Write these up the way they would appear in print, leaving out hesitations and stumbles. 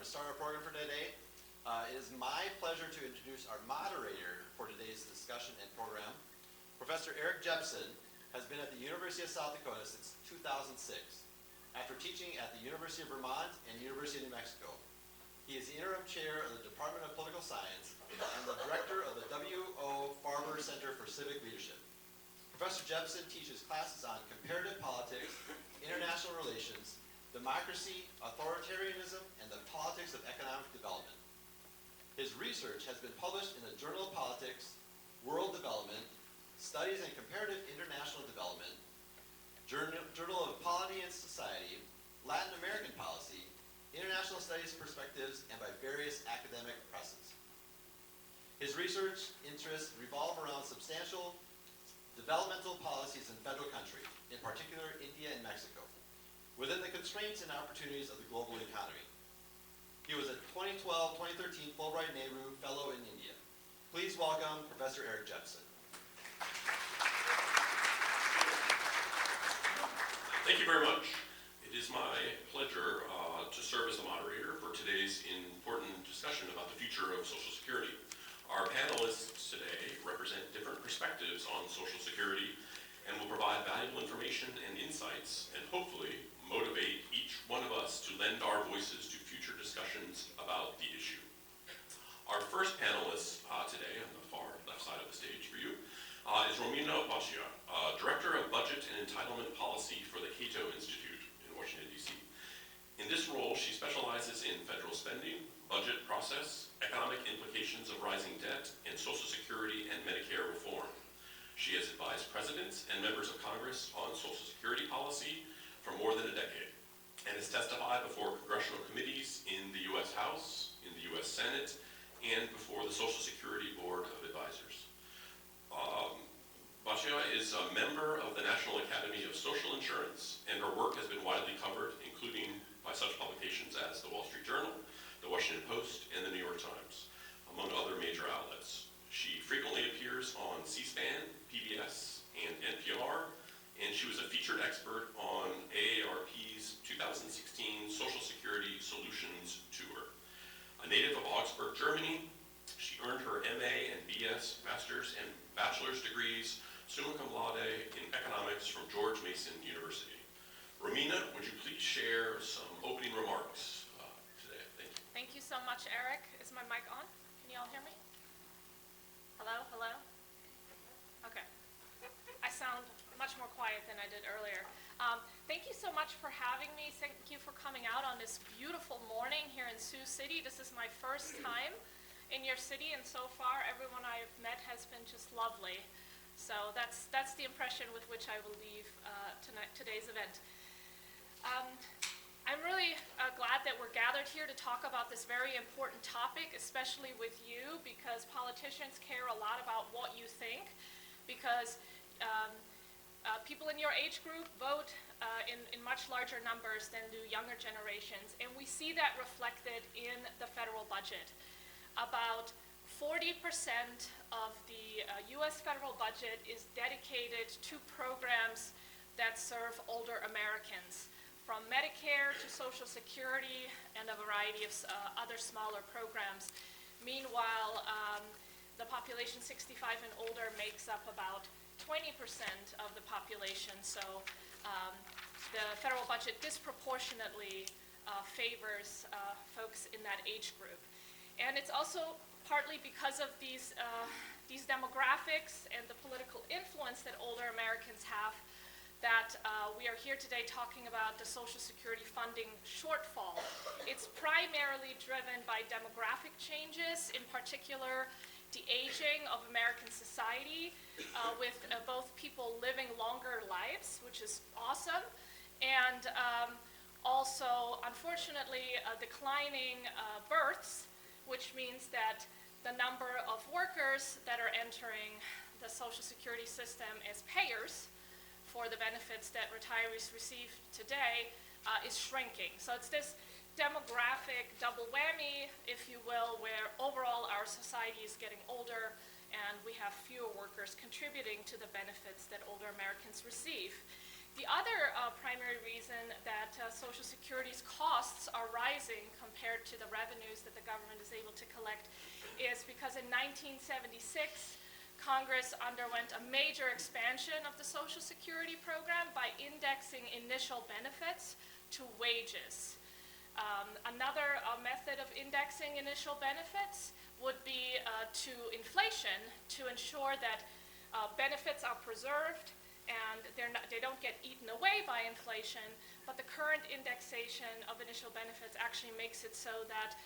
to start our program for today. It is my pleasure to introduce our moderator for today's discussion and program. Professor Eric Jepson has been at the University of South Dakota since 2006, after teaching at the University of Vermont and University of New Mexico. He is the interim chair of the Department of Political Science and the director of the W.O. Farber Center for Civic Leadership. Professor Jepson teaches classes on comparative politics, international relations, democracy, authoritarianism, and the politics of economic development. His research has been published in the Journal of Politics, World Development, Studies in Comparative International Development, Journal of Polity and Society, Latin American Policy, International Studies Perspectives, and by various academic presses. His research interests revolve around substantial developmental policies in federal countries, in particular India and Mexico, within the constraints and opportunities of the global economy. He was a 2012-2013 Fulbright Nehru Fellow in India. Please welcome Professor Eric Jepson. Thank you very much. It is my pleasure to serve as the moderator for today's important discussion about the future of Social Security. Our panelists today represent different perspectives on Social Security and will provide valuable information and insights and hopefully motivate each one of us to lend our voices to future discussions about the issue. Our first panelist today, on the far left side of the stage for you, is Romina Boccia, Director of Budget and Entitlement Policy for the Cato Institute in Washington, D.C. In this role, she specializes in federal spending, budget process, economic implications of rising debt, and Social Security and Medicare reform. She has advised presidents and members of Congress on Social Security policy for more than a decade, and has testified before congressional committees in the U.S. House, in the U.S. Senate, and before the Social Security Board of Advisors. Boccia is a member of the National Academy of Social Insurance, and her work has been widely covered, including by such publications as the Wall Street Journal, the Washington Post, and the New York Times, among other major outlets. She frequently appears on C-SPAN, PBS, and NPR, and she was a featured expert on AARP's 2016 Social Security Solutions Tour. A native of Augsburg, Germany, she earned her MA and BS, master's, and bachelor's degrees, summa cum laude, in economics from George Mason University. Romina, would you please share some opening remarks today? Thank you. Thank you so much, Eric. Is my mic on? Can you all hear me? Hello? Hello? Okay. I sound much more quiet than I did earlier. Thank you so much for having me. Thank you for coming out on this beautiful morning here in Sioux City. This is my first time in your city, and so far everyone I've met has been just lovely. So that's the impression with which I will leave today's event. I'm really glad that we're gathered here to talk about this very important topic, especially with you, because politicians care a lot about what you think, because people in your age group vote in much larger numbers than do younger generations, and we see that reflected in the federal budget. About 40% of the U.S. federal budget is dedicated to programs that serve older Americans, from Medicare to Social Security and a variety of other smaller programs. Meanwhile, the population 65 and older makes up about 20% of the population, so the federal budget disproportionately favors folks in that age group. And it's also partly because of these demographics and the political influence that older Americans have that we are here today talking about the Social Security funding shortfall. It's primarily driven by demographic changes, in particular the aging of American society, with both people living longer lives, which is awesome, and also, unfortunately, declining births, which means that the number of workers that are entering the Social Security system as payers for the benefits that retirees receive today is shrinking. So it's this demographic double whammy, if you will, where overall our society is getting older and we have fewer workers contributing to the benefits that older Americans receive. The other primary reason that Social Security's costs are rising compared to the revenues that the government is able to collect is because in 1976, Congress underwent a major expansion of the Social Security program by indexing initial benefits to wages. Another method of indexing initial benefits would be to inflation to ensure that benefits are preserved and they don't get eaten away by inflation, but the current indexation of initial benefits actually makes it so that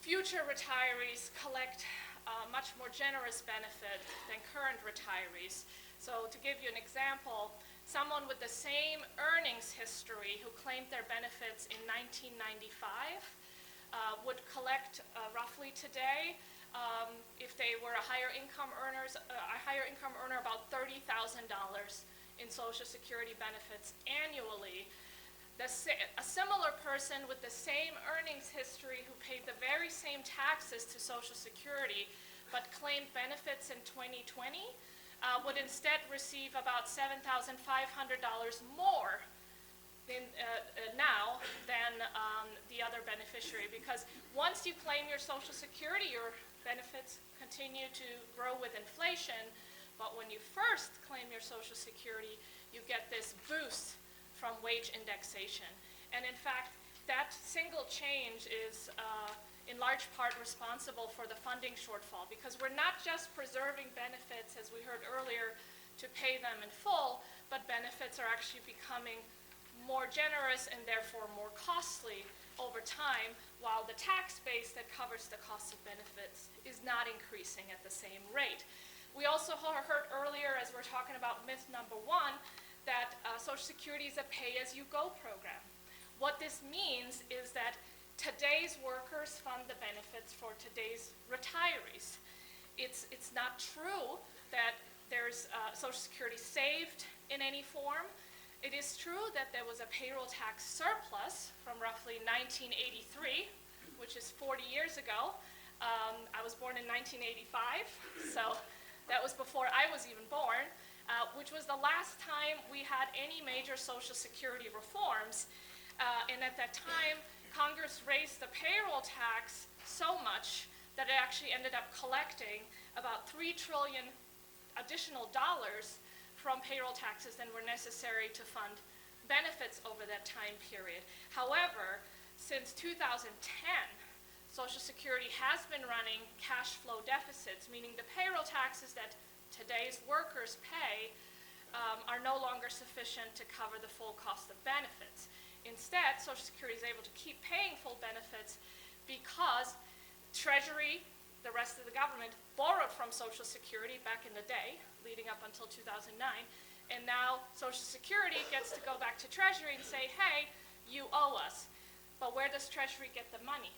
future retirees collect much more generous benefit than current retirees. So to give you an example, someone with the same earnings history who claimed their benefits in 1995 would collect roughly today, if they were a higher income earner, about $30,000 in Social Security benefits annually. A similar person with the same earnings history who paid the very same taxes to Social Security but claimed benefits in 2020 would instead receive about $7,500 more now than the other beneficiary, because once you claim your Social Security, your benefits continue to grow with inflation, but when you first claim your Social Security, you get this boost from wage indexation. And in fact, that single change is in large part responsible for the funding shortfall, because we're not just preserving benefits, as we heard earlier, to pay them in full, but benefits are actually becoming more generous and therefore more costly over time, while the tax base that covers the cost of benefits is not increasing at the same rate. We also heard earlier, as we're talking about myth number one, that Social Security is a pay-as-you-go program. What this means is that today's workers fund the benefits for today's retirees. It's not true that there's Social Security saved in any form. It is true that there was a payroll tax surplus from roughly 1983, which is 40 years ago. I was born in 1985, so that was before I was even born, which was the last time we had any major Social Security reforms. And at that time, Congress raised the payroll tax so much that it actually ended up collecting about $3 trillion additional dollars from payroll taxes than were necessary to fund benefits over that time period. However, since 2010, Social Security has been running cash flow deficits, meaning the payroll taxes that today's workers pay are no longer sufficient to cover the full cost of benefits. Instead, Social Security is able to keep paying full benefits because Treasury, the rest of the government, borrowed from Social Security back in the day, leading up until 2009, and now Social Security gets to go back to Treasury and say, hey, you owe us. But where does Treasury get the money?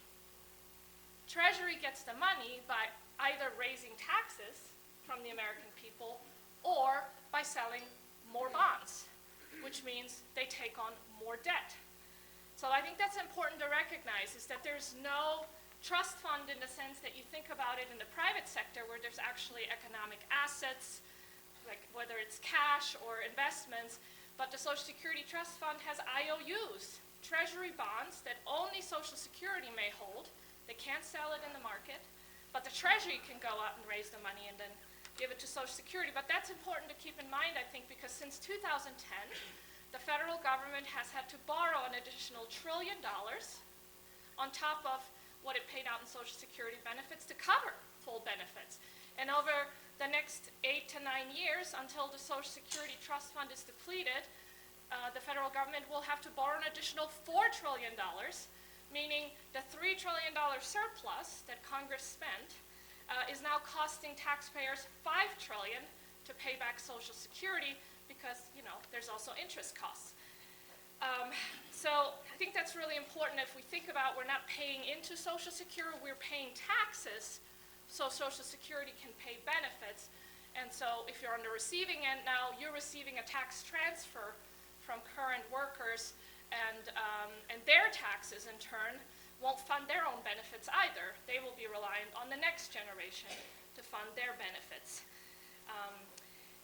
Treasury gets the money by either raising taxes from the American people or by selling more bonds, which means they take on more debt. So I think that's important to recognize, is that there's no trust fund in the sense that you think about it in the private sector where there's actually economic assets, like whether it's cash or investments, but the Social Security Trust Fund has IOUs, Treasury bonds that only Social Security may hold. They can't sell it in the market, but the Treasury can go out and raise the money and then give it to Social Security. But that's important to keep in mind, I think, because since 2010, the federal government has had to borrow an additional $1 trillion on top of what it paid out in Social Security benefits to cover full benefits. And over the next 8 to 9 years, until the Social Security Trust Fund is depleted, the federal government will have to borrow an additional $4 trillion, meaning the $3 trillion surplus that Congress spent is now costing taxpayers $5 trillion to pay back Social Security, because there's also interest costs. So I think that's really important. If we think about, we're not paying into Social Security, we're paying taxes so Social Security can pay benefits. And so if you're on the receiving end now, you're receiving a tax transfer from current workers, and their taxes in turn won't fund their own benefits either. They will be reliant on the next generation to fund their benefits.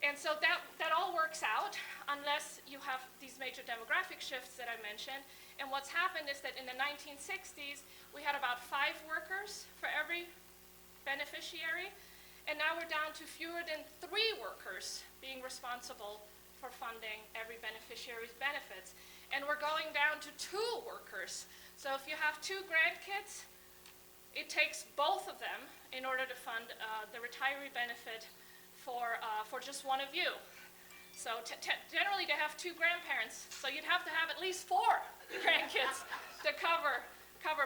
And so that all works out unless you have these major demographic shifts that I mentioned. And what's happened is that in the 1960s, we had about 5 workers for every beneficiary. And now we're down to fewer than 3 workers being responsible for funding every beneficiary's benefits. And we're going down to 2 workers. So if you have 2 grandkids, it takes both of them in order to fund the retiree benefit for just one of you. So generally they have 2 grandparents, so you'd have to have at least 4 grandkids to cover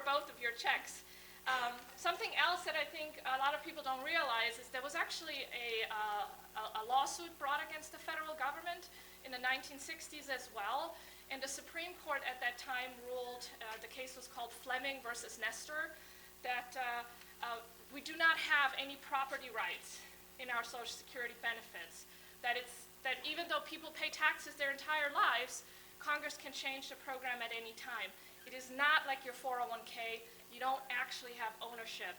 both of your checks. Something else that I think a lot of people don't realize is there was actually a lawsuit brought against the federal government in the 1960s as well, and the Supreme Court at that time ruled, the case was called Fleming versus Nestor, that we do not have any property rights in our Social Security benefits, that even though people pay taxes their entire lives, Congress can change the program at any time. It is not like your 401k. You don't actually have ownership.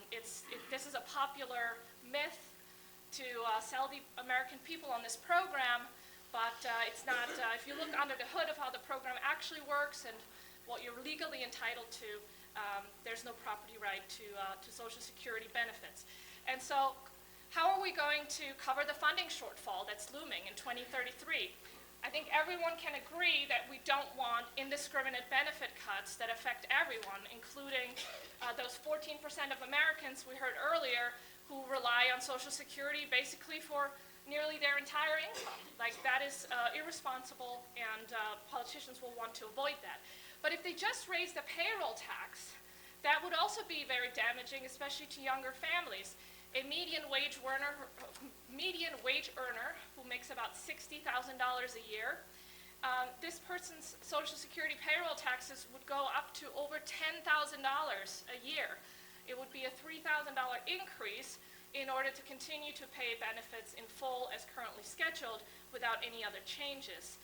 This is a popular myth to sell the American people on this program, but it's not. If you look under the hood of how the program actually works and what you're legally entitled to, there's no property right to Social Security benefits. And so how are we going to cover the funding shortfall that's looming in 2033? I think everyone can agree that we don't want indiscriminate benefit cuts that affect everyone, including those 14% of Americans we heard earlier who rely on Social Security basically for nearly their entire income. Like, that is irresponsible, and politicians will want to avoid that. But if they just raise the payroll tax, that would also be very damaging, especially to younger families. A median wage earner who makes about $60,000 a year, this person's Social Security payroll taxes would go up to over $10,000 a year. It would be a $3,000 increase in order to continue to pay benefits in full as currently scheduled without any other changes.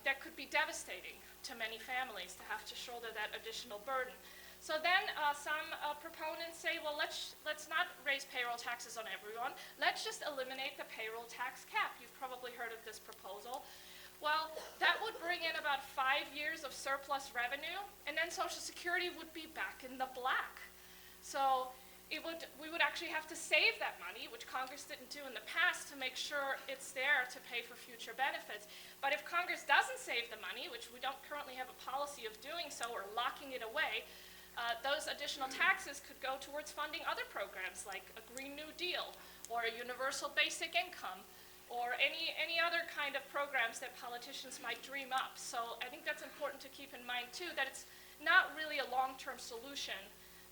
That could be devastating to many families to have to shoulder that additional burden. So then some proponents say, well, let's not raise payroll taxes on everyone. Let's just eliminate the payroll tax cap. You've probably heard of this proposal. Well, that would bring in about 5 years of surplus revenue, and then Social Security would be back in the black. So we would actually have to save that money, which Congress didn't do in the past, to make sure it's there to pay for future benefits. But if Congress doesn't save the money, which we don't currently have a policy of doing so or locking it away, those additional taxes could go towards funding other programs like a Green New Deal or a universal basic income or any other kind of programs that politicians might dream up. So I think that's important to keep in mind too, that it's not really a long-term solution,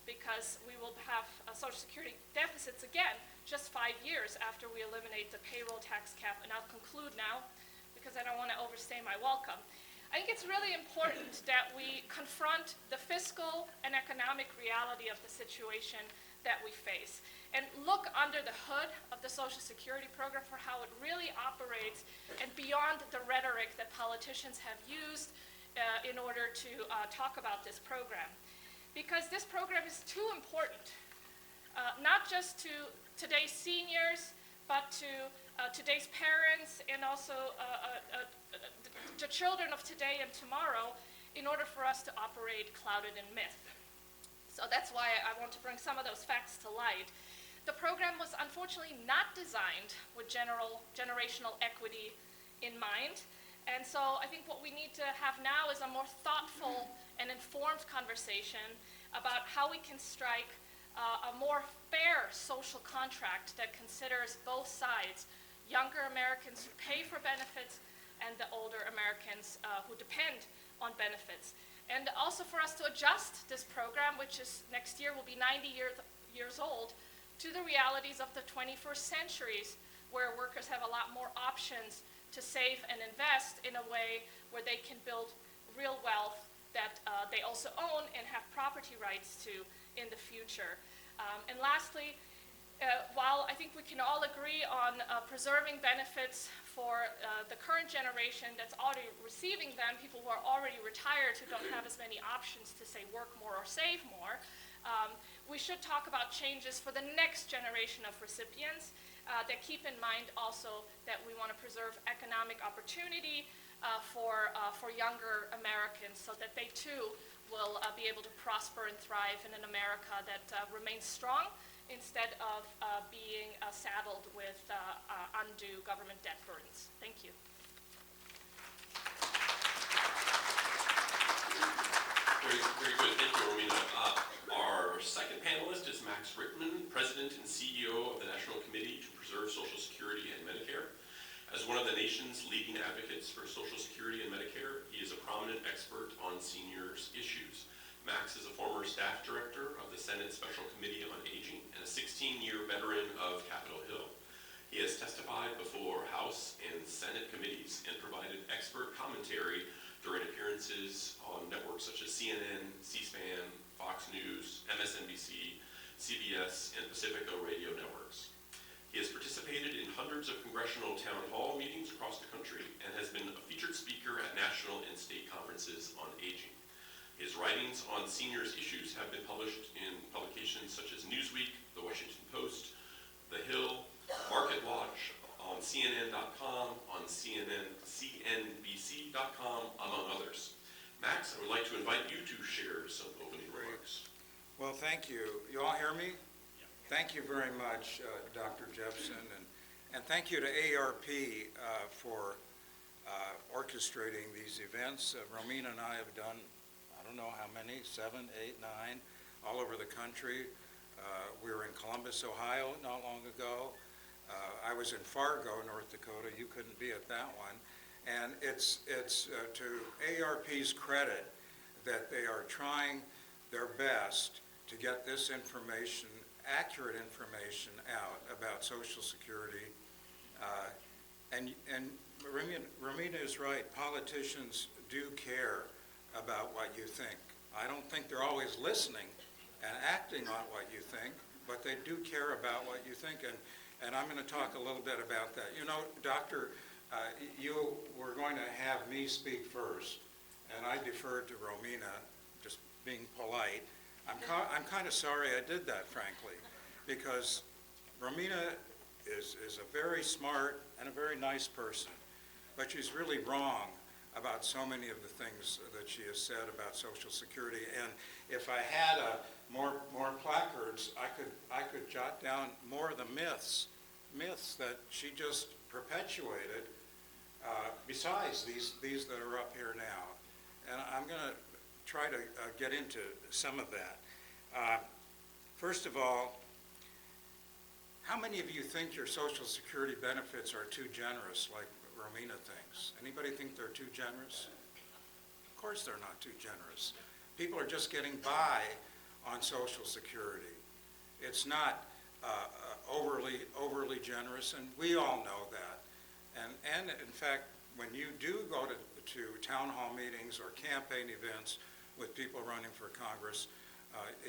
because we will have Social Security deficits again just 5 years after we eliminate the payroll tax cap. And I'll conclude now because I don't want to overstay my welcome. I think it's really important that we confront the fiscal and economic reality of the situation that we face and look under the hood of the Social Security program for how it really operates and beyond the rhetoric that politicians have used in order to talk about this program. Because this program is too important, not just to today's seniors, but to today's parents and also the children of today and tomorrow, in order for us to operate clouded in myth. So that's why I want to bring some of those facts to light. The program was unfortunately not designed with generational equity in mind. And so I think what we need to have now is a more thoughtful and informed conversation about how we can strike a more fair social contract that considers both sides, younger Americans who pay for benefits and the older Americans who depend on benefits. And also for us to adjust this program, which is next year will be 90 years old, to the realities of the 21st centuries, where workers have a lot more options to save and invest in a way where they can build real wealth that they also own and have property rights to in the future. And lastly, while I think we can all agree on preserving benefits for the current generation that's already receiving them, people who are already retired who don't have as many options to say work more or save more, we should talk about changes for the next generation of recipients. that keep in mind also that we want to preserve economic opportunity for younger Americans so that they too will be able to prosper and thrive in an America that remains strong instead of being saddled with undue government debt burdens. Thank you. Very good. Thank you, Romina. Our second panelist is Max Richtman, President and CEO of the National Committee to Preserve Social Security and Medicare. As one of the nation's leading advocates for Social Security and Medicare, he is a prominent expert on seniors' issues. Max is a former staff director of the Senate Special Committee on Aging and a 16-year veteran of Capitol Hill. He has testified before House and Senate committees and provided expert commentary during appearances on networks such as CNN, C-SPAN, Fox News, MSNBC, CBS, and Pacifica radio networks. He has participated in hundreds of congressional town hall meetings across the country and has been a featured speaker at national and state conferences on aging. His writings on seniors' issues have been published in publications such as Newsweek, The Washington Post, The Hill, Market Watch, on CNN.com, on CNBC.com, among others. Max, I would like to invite you to share some opening remarks. Well, thank you. You all hear me? Thank you very much, Dr. Jepson, and thank you to AARP for orchestrating these events. Romina and I have done, I don't know how many, 7, 8, 9, all over the country. We were in Columbus, Ohio not long ago. I was in Fargo, North Dakota. You couldn't be at that one. And it's to AARP's credit that they are trying their best to get this information, accurate information out about Social Security. And Romina is right. Politicians do care about what you think. I don't think they're always listening and acting on what you think, but they do care about what you think. And I'm going to talk a little bit about that. You know, Doctor, you were going to have me speak first, and I deferred to Romina, just being polite. I'm kind of sorry I did that, frankly, because Romina is a very smart and a very nice person, but she's really wrong about so many of the things that she has said about Social Security. And if I had more placards, I could jot down more of the myths that she just perpetuated, besides these that are up here now. And I'm going to try to get into some of that. First of all, how many of you think your Social Security benefits are too generous, like Romina thinks? Anybody think they're too generous? Of course they're not too generous. People are just getting by on Social Security. It's not overly generous, and we all know that. And in fact, when you do go to town hall meetings or campaign events with people running for Congress,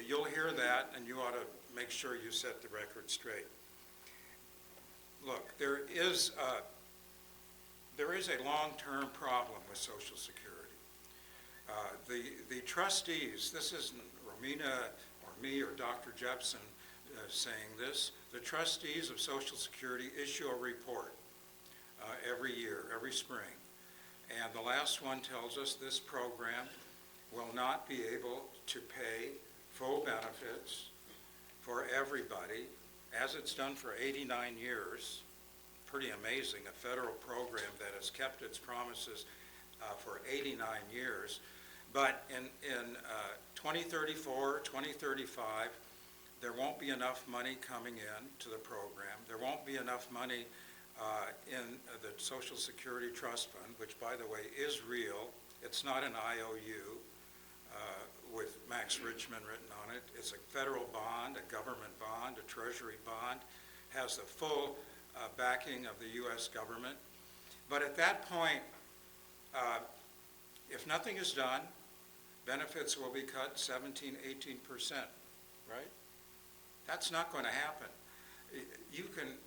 you'll hear that, and you ought to make sure you set the record straight. Look, there is a long-term problem with Social Security. The trustees, this isn't Romina or me or Dr. Jepson saying this, the trustees of Social Security issue a report every year, every spring. And the last one tells us this program will not be able to pay full benefits for everybody, as it's done for 89 years. Pretty amazing, a federal program that has kept its promises for 89 years. But in 2034, 2035, there won't be enough money coming in to the program. There won't be enough money in the Social Security Trust Fund, which, by the way, is real. It's not an IOU with Max Richtman written on it. It's a federal bond, a government bond, a treasury bond, has the full backing of the U.S. government. But at that point, if nothing is done, benefits will be cut 17, 18%, right? That's not going to happen. You can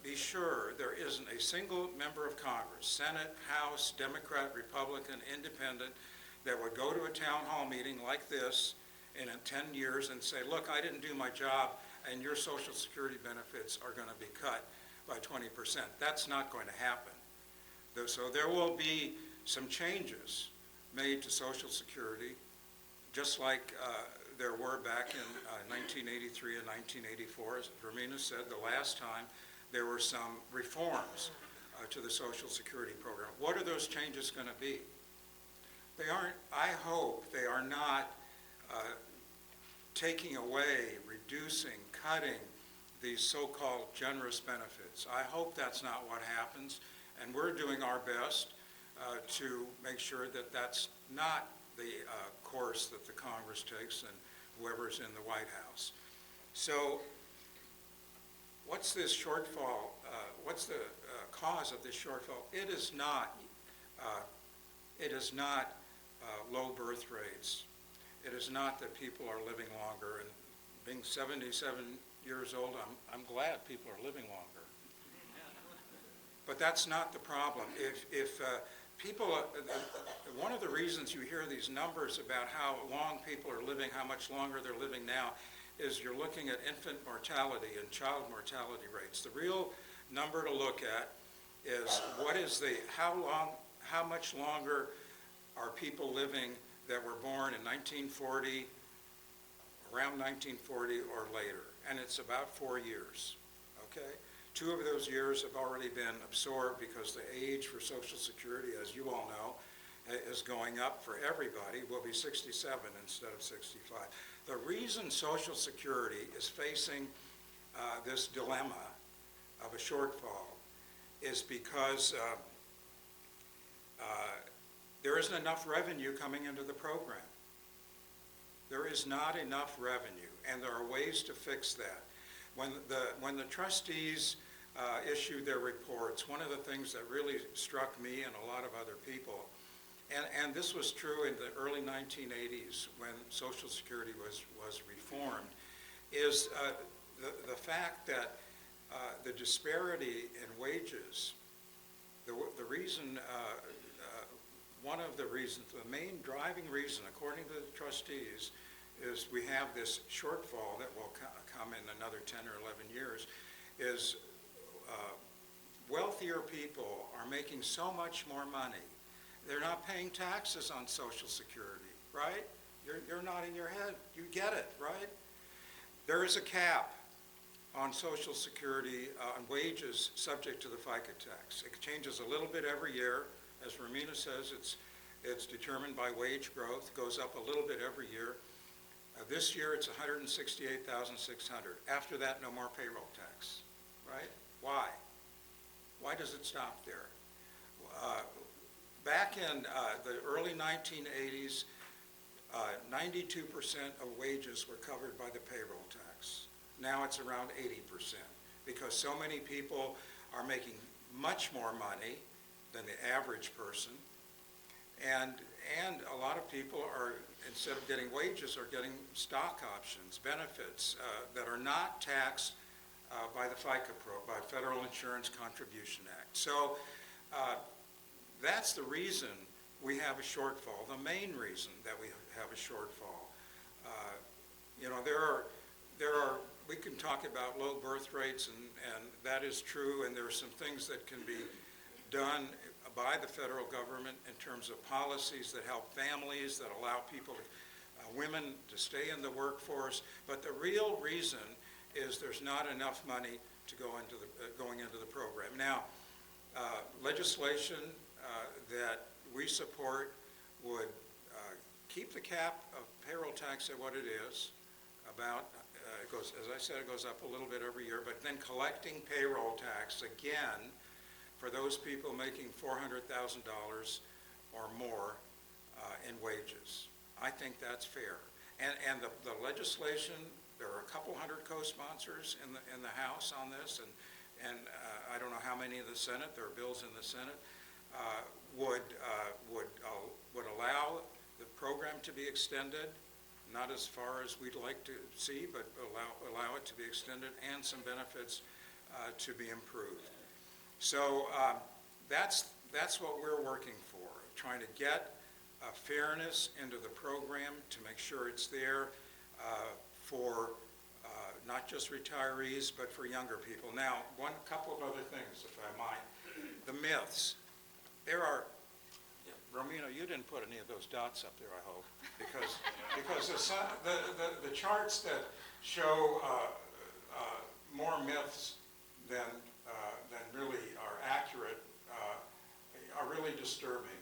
be sure there isn't a single member of Congress, Senate, House, Democrat, Republican, Independent, that would go to a town hall meeting like this in 10 years and say, look, I didn't do my job and your Social Security benefits are going to be cut by 20%. That's not going to happen. So there will be some changes made to Social Security, just like there were back in 1983 and 1984. As Romina said, the last time there were some reforms to the Social Security program. What are those changes going to be? They aren't, I hope they are not taking away, reducing, cutting these so-called generous benefits. I hope that's not what happens, and we're doing our best to make sure that that's not the course that the Congress takes and whoever's in the White House. So what's this shortfall? What's the cause of this shortfall? It is not low birth rates. It is not that people are living longer. And being 77 years old, I'm glad people are living longer. But that's not the problem. If people, one of the reasons you hear these numbers about how long people are living, how much longer they're living now, is you're looking at infant mortality and child mortality rates. The real number to look at is how much longer are people living that were born in 1940, around 1940 or later, and it's about 4 years, okay? 2 of those years have already been absorbed because the age for Social Security, as you all know, is going up for everybody. Will be 67 instead of 65. The reason Social Security is facing this dilemma of a shortfall is because there isn't enough revenue coming into the program. There is not enough revenue, and there are ways to fix that. When the trustees issued their reports, one of the things that really struck me and a lot of other people, and this was true in the early 1980s when Social Security was reformed, is the fact that the disparity in wages, the reason, one of the reasons, the main driving reason, according to the trustees, is we have this shortfall that will come in another 10 or 11 years, is wealthier people are making so much more money. They're not paying taxes on Social Security, right? You're nodding your head. You get it, right? There is a cap on Social Security on wages subject to the FICA tax. It changes a little bit every year. As Romina says, it's determined by wage growth, goes up a little bit every year. This year it's $168,600. After that, no more payroll tax, right? Why? Why does it stop there? Back in the early 1980s, 92% of wages were covered by the payroll tax. Now it's around 80% because so many people are making much more money than the average person, and a lot of people are, instead of getting wages, are getting stock options, benefits that are not taxed by the FICA by Federal Insurance Contribution Act. So that's the reason we have a shortfall, the main reason that we have a shortfall. You know, we can talk about low birth rates, and that is true, and there are some things that can be done by the federal government in terms of policies that help families, that allow people, women to stay in the workforce. But the real reason is there's not enough money to going into the program. Now, legislation that we support would keep the cap of payroll tax at what it is. About it goes, as I said, it goes up a little bit every year. But then collecting payroll tax again for those people making $400,000 or more in wages. I think that's fair. And the legislation, there are a couple hundred co-sponsors in the House on this, and I don't know how many in the Senate. There are bills in the Senate. Would allow the program to be extended, not as far as we'd like to see, but allow it to be extended, and some benefits to be improved. So that's what we're working for, trying to get fairness into the program to make sure it's there for not just retirees, but for younger people. Now, couple of other things, if I might. The myths. There are, Romina, you didn't put any of those dots up there, I hope, because the charts that show more myths than really are accurate are really disturbing.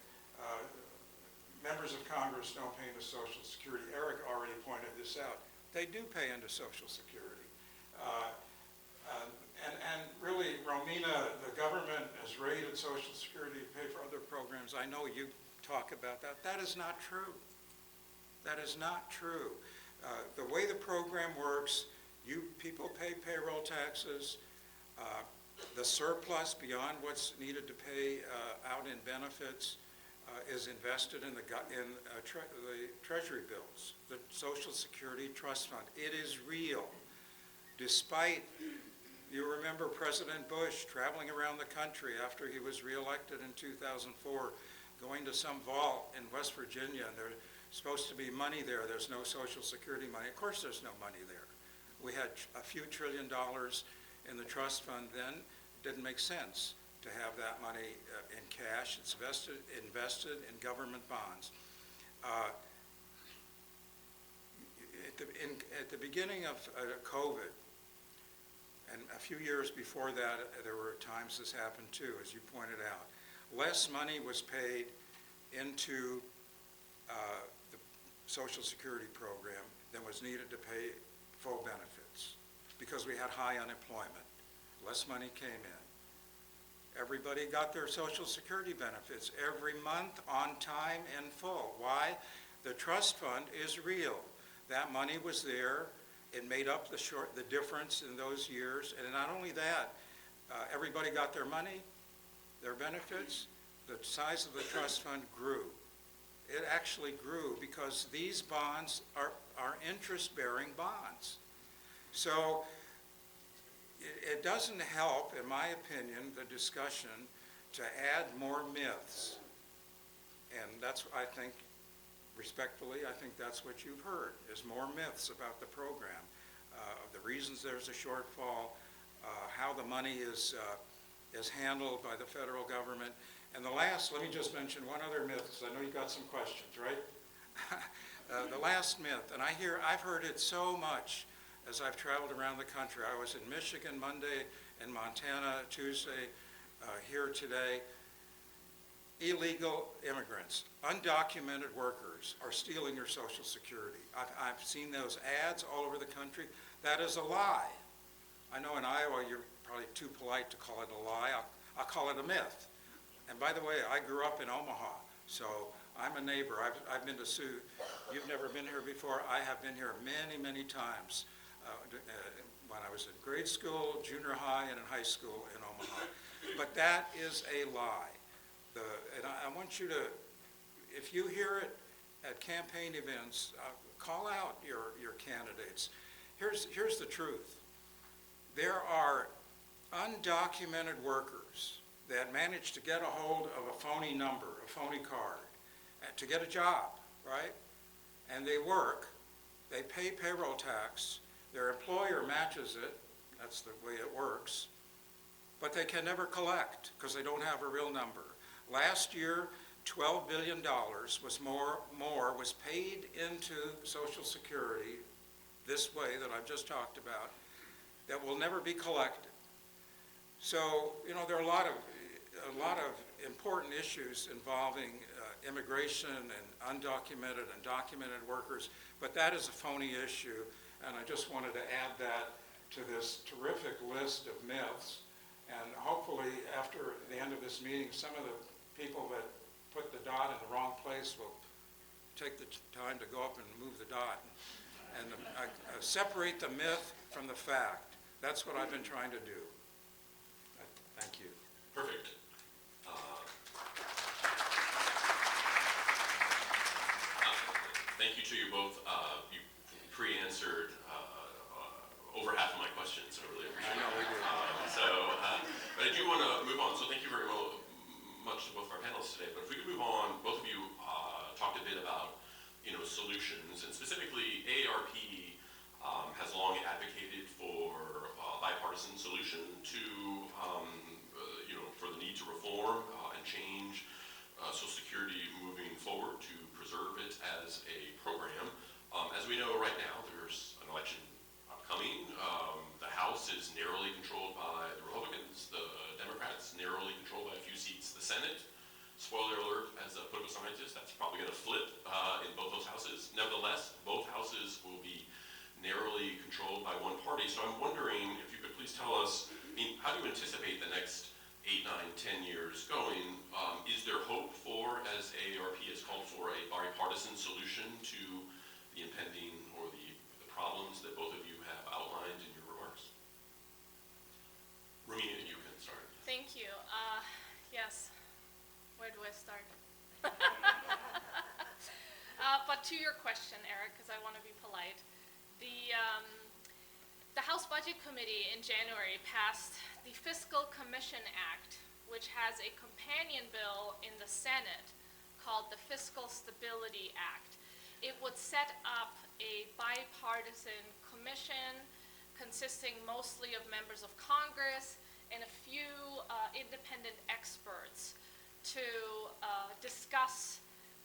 Members of Congress don't pay into Social Security. Eric already pointed this out. They do pay into Social Security. And really, Romina, the government has raided Social Security to pay for other programs. I know you talk about that. That is not true. That is not true. The way the program works, you people pay payroll taxes. The surplus beyond what's needed to pay out in benefits is invested in the Treasury bills, the Social Security Trust Fund. It is real. Despite, you remember President Bush traveling around the country after he was reelected in 2004, going to some vault in West Virginia, and there's supposed to be money there. There's no Social Security money. Of course there's no money there. We had a few $1 trillion in the trust fund then. It didn't make sense to have that money in cash. It's invested in government bonds. At the beginning of COVID, and a few years before that, there were times this happened too, as you pointed out. Less money was paid into the Social Security program than was needed to pay full benefits because we had high unemployment. Less money came in. Everybody got their Social Security benefits every month on time in full. Why? The trust fund is real. That money was there. It made up the difference in those years. And not only that, everybody got their money, their benefits. The size of the trust fund grew. It actually grew because these bonds are interest-bearing bonds. So it doesn't help, in my opinion, the discussion to add more myths. And that's, I think, respectfully, I think that's what you've heard, is more myths about the program, the reasons there's a shortfall, how the money is handled by the federal government. And the last, let me just mention one other myth, because I know you've got some questions, right? The last myth, and I've heard it so much as I've traveled around the country. I was in Michigan Monday, in Montana Tuesday, here today. Illegal immigrants, undocumented workers are stealing your Social Security. I've seen those ads all over the country. That is a lie. I know in Iowa you're probably too polite to call it a lie. I'll call it a myth. And by the way, I grew up in Omaha, so I'm a neighbor. I've been to Sioux. You've never been here before. I have been here many, many times when I was in grade school, junior high, and in high school in Omaha. But that is a lie. And I want you to, if you hear it at campaign events, call out your candidates. Here's the truth. There are undocumented workers that manage to get a hold of a phony number, a phony card, to get a job, right? And they work, they pay payroll tax, their employer matches it, that's the way it works, but they can never collect because they don't have a real number. Last year, $12 billion was paid into Social Security this way that I've just talked about that will never be collected. So, you know, there are a lot of important issues involving immigration and undocumented and documented workers, but that is a phony issue, and I just wanted to add that to this terrific list of myths. And hopefully, after the end of this meeting, some of the people that put the dot in the wrong place will take the time to go up and move the dot and separate the myth from the fact. That's what I've been trying to do. Thank you. Perfect. Thank you to you both. You pre-answered over half of my questions, so I really appreciate it. I know we did. But I do want to move on, so thank you very much to both of our panelists today. But if we could move on, both of you talked a bit about, solutions, and specifically AARP has long advocated right now. There's an election upcoming. The House is narrowly controlled by the Republicans. The Democrats narrowly controlled by a few seats. The Senate, spoiler alert, as a political scientist, that's probably going to flip in both those houses. Nevertheless, both houses will be narrowly controlled by one party. So I'm wondering if you could please tell us, how do you anticipate the next 8, 9, 10 years going? Is there hope for, as AARP has called for, a bipartisan solution to the impending or the problems that both of you have outlined in your remarks? Romina, you can start. Thank you. Yes. Where do I start? But to your question, Eric, because I want to be polite, the House Budget Committee in January passed the Fiscal Commission Act, which has a companion bill in the Senate called the Fiscal Stability Act. It would set up a bipartisan commission consisting mostly of members of Congress and a few independent experts to discuss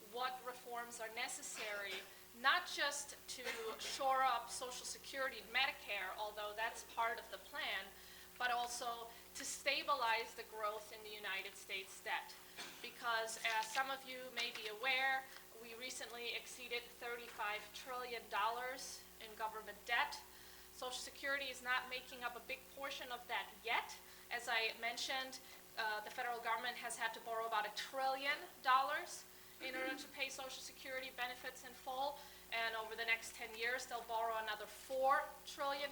what reforms are necessary, not just to shore up Social Security and Medicare, although that's part of the plan, but also to stabilize the growth in the United States debt. Because as some of you may be aware, we recently exceeded $35 trillion in government debt. Social Security is not making up a big portion of that yet. As I mentioned, the federal government has had to borrow about $1 trillion in order to pay Social Security benefits in full. And over the next 10 years, they'll borrow another $4 trillion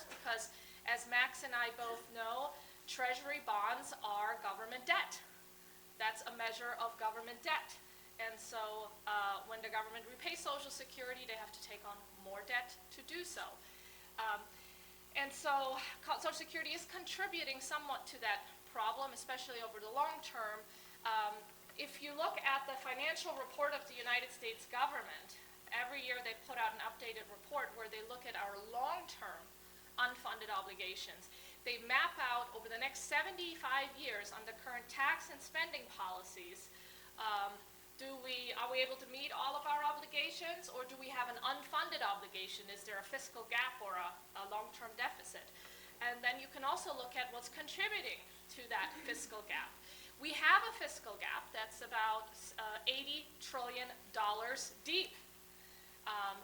because, as Max and I both know, Treasury bonds are government debt. That's a measure of government debt. And so when the government repays Social Security, they have to take on more debt to do so. And so Social Security is contributing somewhat to that problem, especially over the long term. If you look at the financial report of the United States government, every year they put out an updated report where they look at our long-term unfunded obligations. They map out over the next 75 years under current tax and spending policies, are we able to meet all of our obligations, or do we have an unfunded obligation? Is there a fiscal gap or a long-term deficit? And then you can also look at what's contributing to that fiscal gap. We have a fiscal gap that's about $80 trillion deep.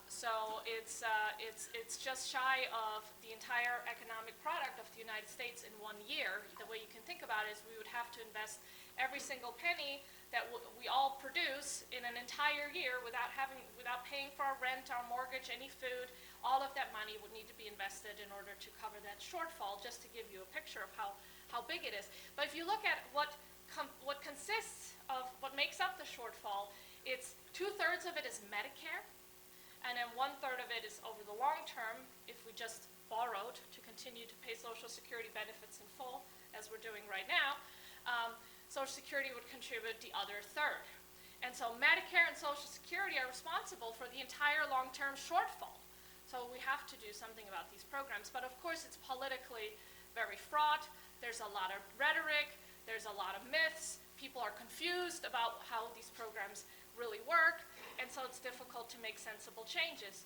So it's just shy of the entire economic product of the United States in 1 year. The way you can think about it is we would have to invest every single penny that we all produce in an entire year without paying for our rent, our mortgage, any food. All of that money would need to be invested in order to cover that shortfall, just to give you a picture of how big it is. But if you look at what consists of what makes up the shortfall, it's 2/3 of it is Medicare, and then 1/3 of it is over the long term, if we just borrowed to continue to pay Social Security benefits in full, as we're doing right now, Social Security would contribute the other 1/3. And so Medicare and Social Security are responsible for the entire long-term shortfall. So we have to do something about these programs. But of course, it's politically very fraught. There's a lot of rhetoric. There's a lot of myths. People are confused about how these programs really work. And so it's difficult to make sensible changes.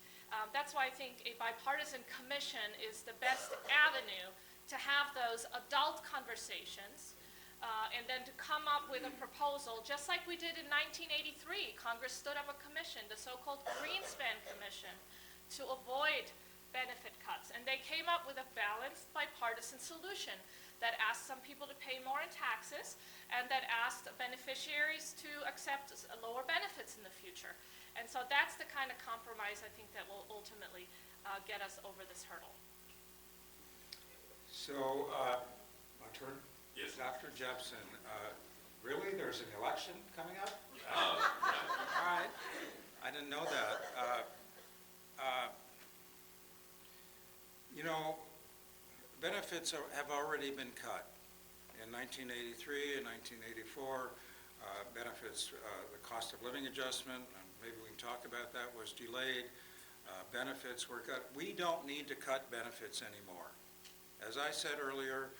That's why I think a bipartisan commission is the best avenue to have those adult conversations and then to come up with a proposal, just like we did in 1983. Congress stood up a commission, the so-called Greenspan Commission, to avoid benefit cuts. And they came up with a balanced bipartisan solution that asked some people to pay more in taxes and that asked beneficiaries to accept lower benefits in the future. And so that's the kind of compromise I think that will ultimately get us over this hurdle. So, my turn? Yes. Dr. Jepson, really, there's an election coming up? Yeah. All right, I didn't know that. You know, benefits have already been cut. In 1983 and 1984, benefits, the cost of living adjustment, and maybe we can talk about that, was delayed. Benefits were cut. We don't need to cut benefits anymore. As I said earlier,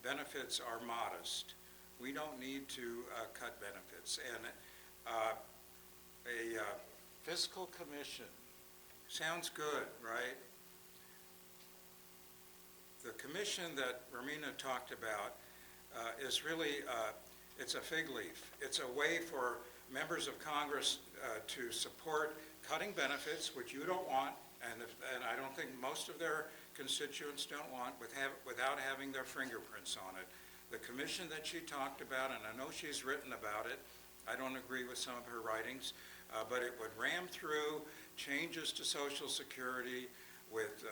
benefits are modest. We don't need to cut benefits. And a fiscal commission Sounds good, right? The commission that Romina talked about is really, it's a fig leaf. It's a way for members of Congress to support cutting benefits, which you don't want, and I don't think most of their constituents don't want, without having their fingerprints on it. The commission that she talked about, and I know she's written about it, I don't agree with some of her writings, but it would ram through changes to Social Security with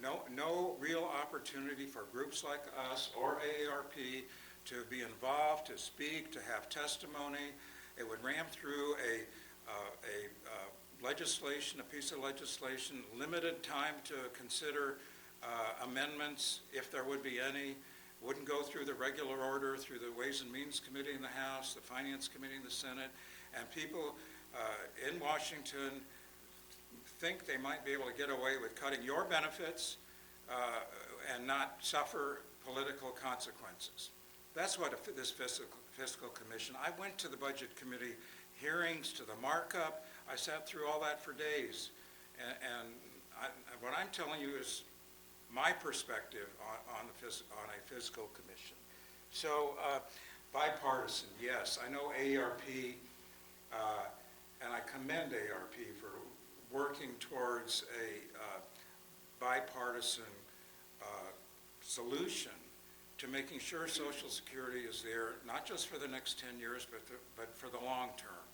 no real opportunity for groups like us or AARP to be involved, to speak, to have testimony. It would ram through a legislation, a piece of legislation, limited time to consider amendments, if there would be any. Wouldn't go through the regular order, through the Ways and Means Committee in the House, the Finance Committee in the Senate, and people in Washington think they might be able to get away with cutting your benefits and not suffer political consequences. That's what this fiscal commission, I went to the Budget Committee hearings, to the markup, I sat through all that for days, and what I'm telling you is my perspective on a fiscal commission. So bipartisan, yes, I know AARP, and I commend AARP for working towards a bipartisan solution to making sure Social Security is there, not just for the next 10 years, but for the long term.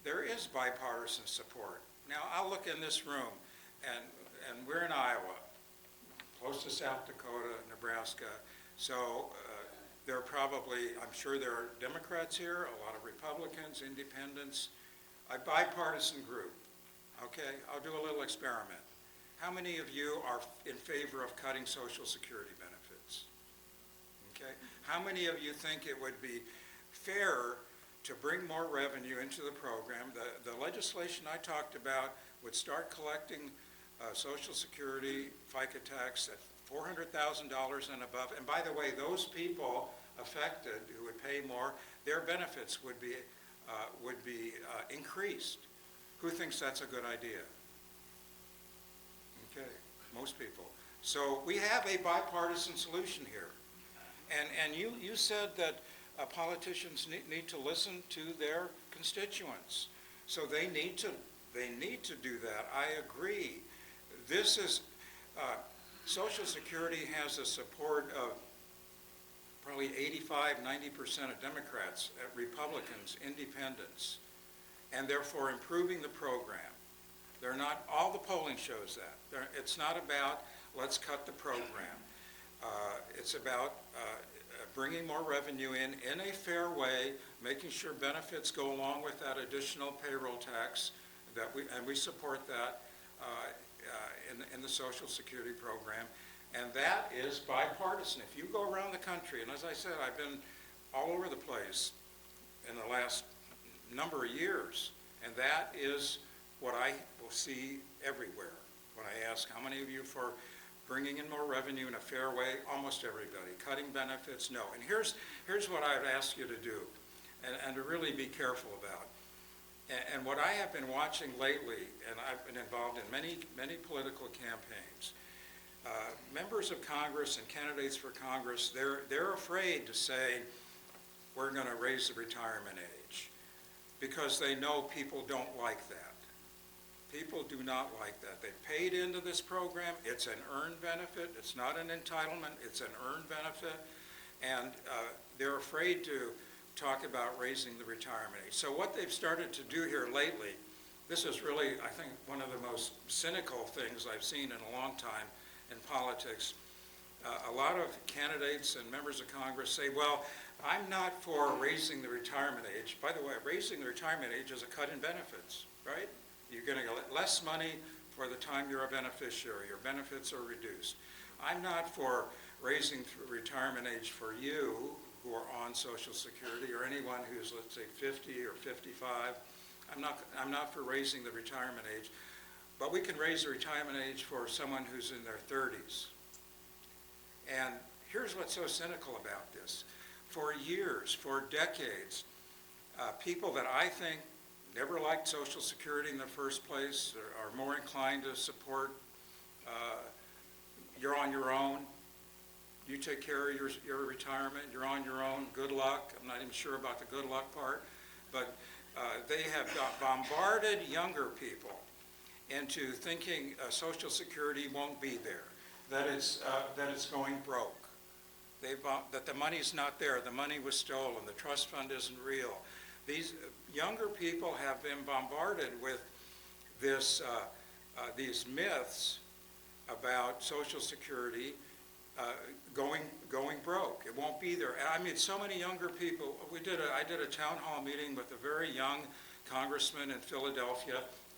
There is bipartisan support. Now, I'll look in this room, and we're in Iowa, close to South Dakota, Nebraska, so there are probably, I'm sure there are Democrats here, a lot of Republicans, independents, a bipartisan group. Okay, I'll do a little experiment. How many of you are in favor of cutting Social Security benefits? Okay, how many of you think it would be fair to bring more revenue into the program? The legislation I talked about would start collecting Social Security, FICA tax at $400,000 and above. And by the way, those people affected who would pay more, their benefits would be increased. Who thinks that's a good idea? Okay, most people. So we have a bipartisan solution here. And you said that politicians need to listen to their constituents. So they need to do that. I agree. This is, Social Security has the support of probably 85–90% of Democrats, Republicans, independents, and therefore improving the program. They're not, all the polling shows that. It's not about let's cut the program. It's about bringing more revenue in a fair way, making sure benefits go along with that additional payroll tax, and we support that in the Social Security program. And that is bipartisan. If you go around the country, and as I said, I've been all over the place in the last number of years, and that is what I will see everywhere. When I ask how many of you for bringing in more revenue in a fair way, almost everybody. Cutting benefits, no. And here's what I would ask you to do, and to really be careful about. And what I have been watching lately, and I've been involved in many political campaigns, members of Congress and candidates for Congress, they're afraid to say, we're going to raise the retirement age, because they know people don't like that. People do not like that. They paid into this program. It's an earned benefit. It's not an entitlement. It's an earned benefit. And they're afraid to talk about raising the retirement age. So what they've started to do here lately, this is really, I think, one of the most cynical things I've seen in a long time in politics. A lot of candidates and members of Congress say, well, I'm not for raising the retirement age. By the way, raising the retirement age is a cut in benefits, right? You're going to get less money for the time you're a beneficiary. Your benefits are reduced. I'm not for raising the retirement age for you who are on Social Security, or anyone who's, let's say, 50 or 55. I'm not for raising the retirement age. But we can raise the retirement age for someone who's in their 30s. And here's what's so cynical about this. For years, for decades, people that I think never liked Social Security in the first place, are more inclined to support you're on your own, you take care of your retirement, you're on your own, good luck. I'm not even sure about the good luck part, but they have bombarded younger people into thinking Social Security won't be there, that it's going broke, that the money's not there, the money was stolen, the trust fund isn't real. These younger people have been bombarded with these myths about Social Security going broke. It won't be there. I mean, so many younger people. I did a town hall meeting with a very young congressman in Philadelphia,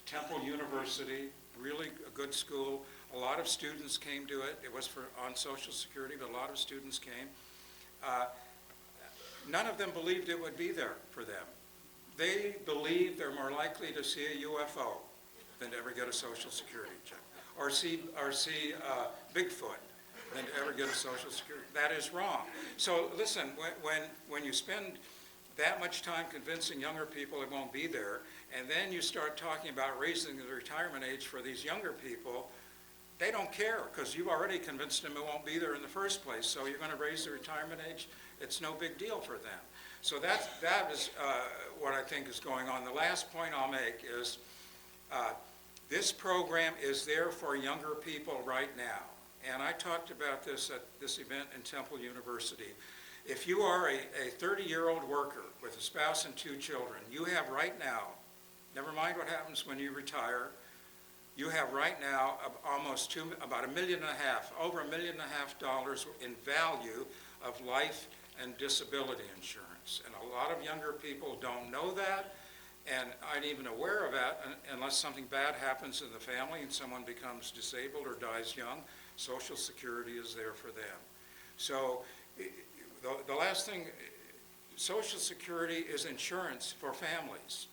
Temple University, really a good school. A lot of students came to it. It was on Social Security, but a lot of students came. None of them believed it would be there for them. They believe they're more likely to see a UFO than to ever get a Social Security check, or see Bigfoot than to ever get a Social Security. That is wrong. So listen, when you spend that much time convincing younger people it won't be there, and then you start talking about raising the retirement age for these younger people, they don't care, because you've already convinced them it won't be there in the first place. So you're going to raise the retirement age? It's no big deal for them. So that is what I think is going on. The last point I'll make is this program is there for younger people right now. And I talked about this at this event in Temple University. If you are a 30-year-old worker with a spouse and 2 children, you have right now, never mind what happens when you retire, you have right now about $1.5 million, over $1.5 million in value of life and disability insurance. And a lot of younger people don't know that and aren't even aware of that unless something bad happens in the family and someone becomes disabled or dies young. Social Security is there for them. So the last thing, Social Security is insurance for families.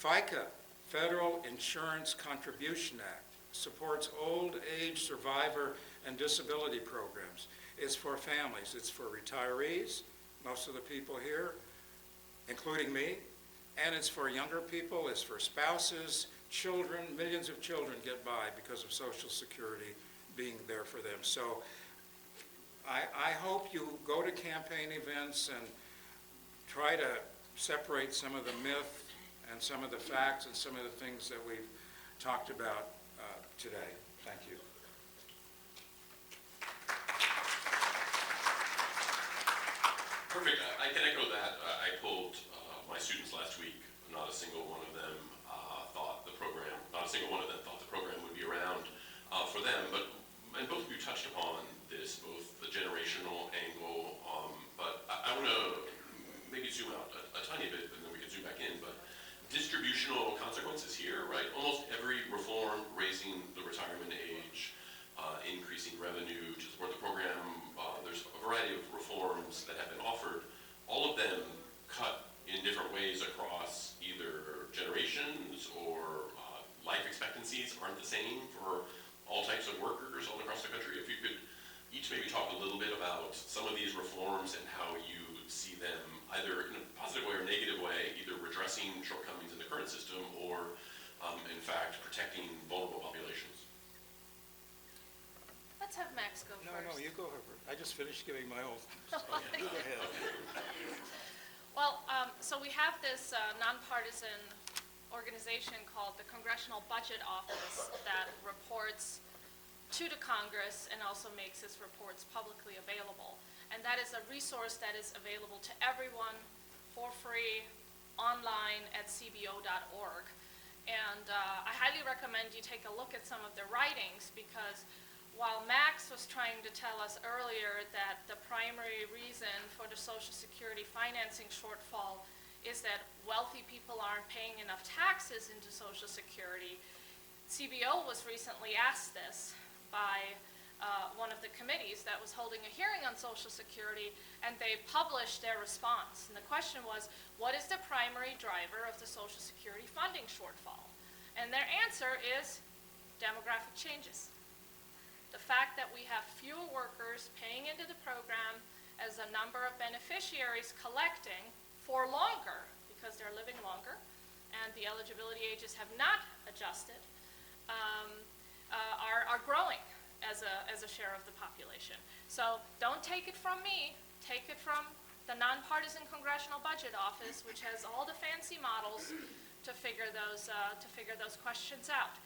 FICA, Federal Insurance Contribution Act, supports old age survivor and disability programs. It's for families. It's for retirees, most of the people here, including me, and it's for younger people. It's for spouses, children. Millions of children get by because of Social Security being there for them. So I hope you go to campaign events and try to separate some of the myth and some of the facts and some of the things that we've talked about today. Thank you. Perfect. I can echo that. I polled my students last week. Not a single one of them thought the program would be around for them. And both of you touched upon this, both the generational angle, but I want to maybe zoom out a tiny bit, and then we can zoom back in. But distributional consequences here, right? Almost every reform, raising the retirement age, increasing revenue to support the program, there's a variety of reforms that have been offered. All of them cut in different ways across either generations or life expectancies aren't the same for all types of workers all across the country. If you could each maybe talk a little bit about some of these reforms and how you see them either in a positive way or negative way, either redressing shortcomings in the current system or in fact protecting vulnerable populations. Let's have Max go first. No, you go over. I just finished giving my whole. You go ahead. Well, so we have this nonpartisan organization called the Congressional Budget Office that reports to the Congress and also makes its reports publicly available. And that is a resource that is available to everyone for free online at cbo.org. And I highly recommend you take a look at some of the writings, because while Max was trying to tell us earlier that the primary reason for the Social Security financing shortfall is that wealthy people aren't paying enough taxes into Social Security, CBO was recently asked this by one of the committees that was holding a hearing on Social Security, and they published their response. And the question was, what is the primary driver of the Social Security funding shortfall? And their answer is demographic changes. The fact that we have fewer workers paying into the program as a number of beneficiaries collecting for longer, because they're living longer, and the eligibility ages have not adjusted, are growing as a share of the population. So don't take it from me, take it from the Nonpartisan Congressional Budget Office, which has all the fancy models to figure those questions out.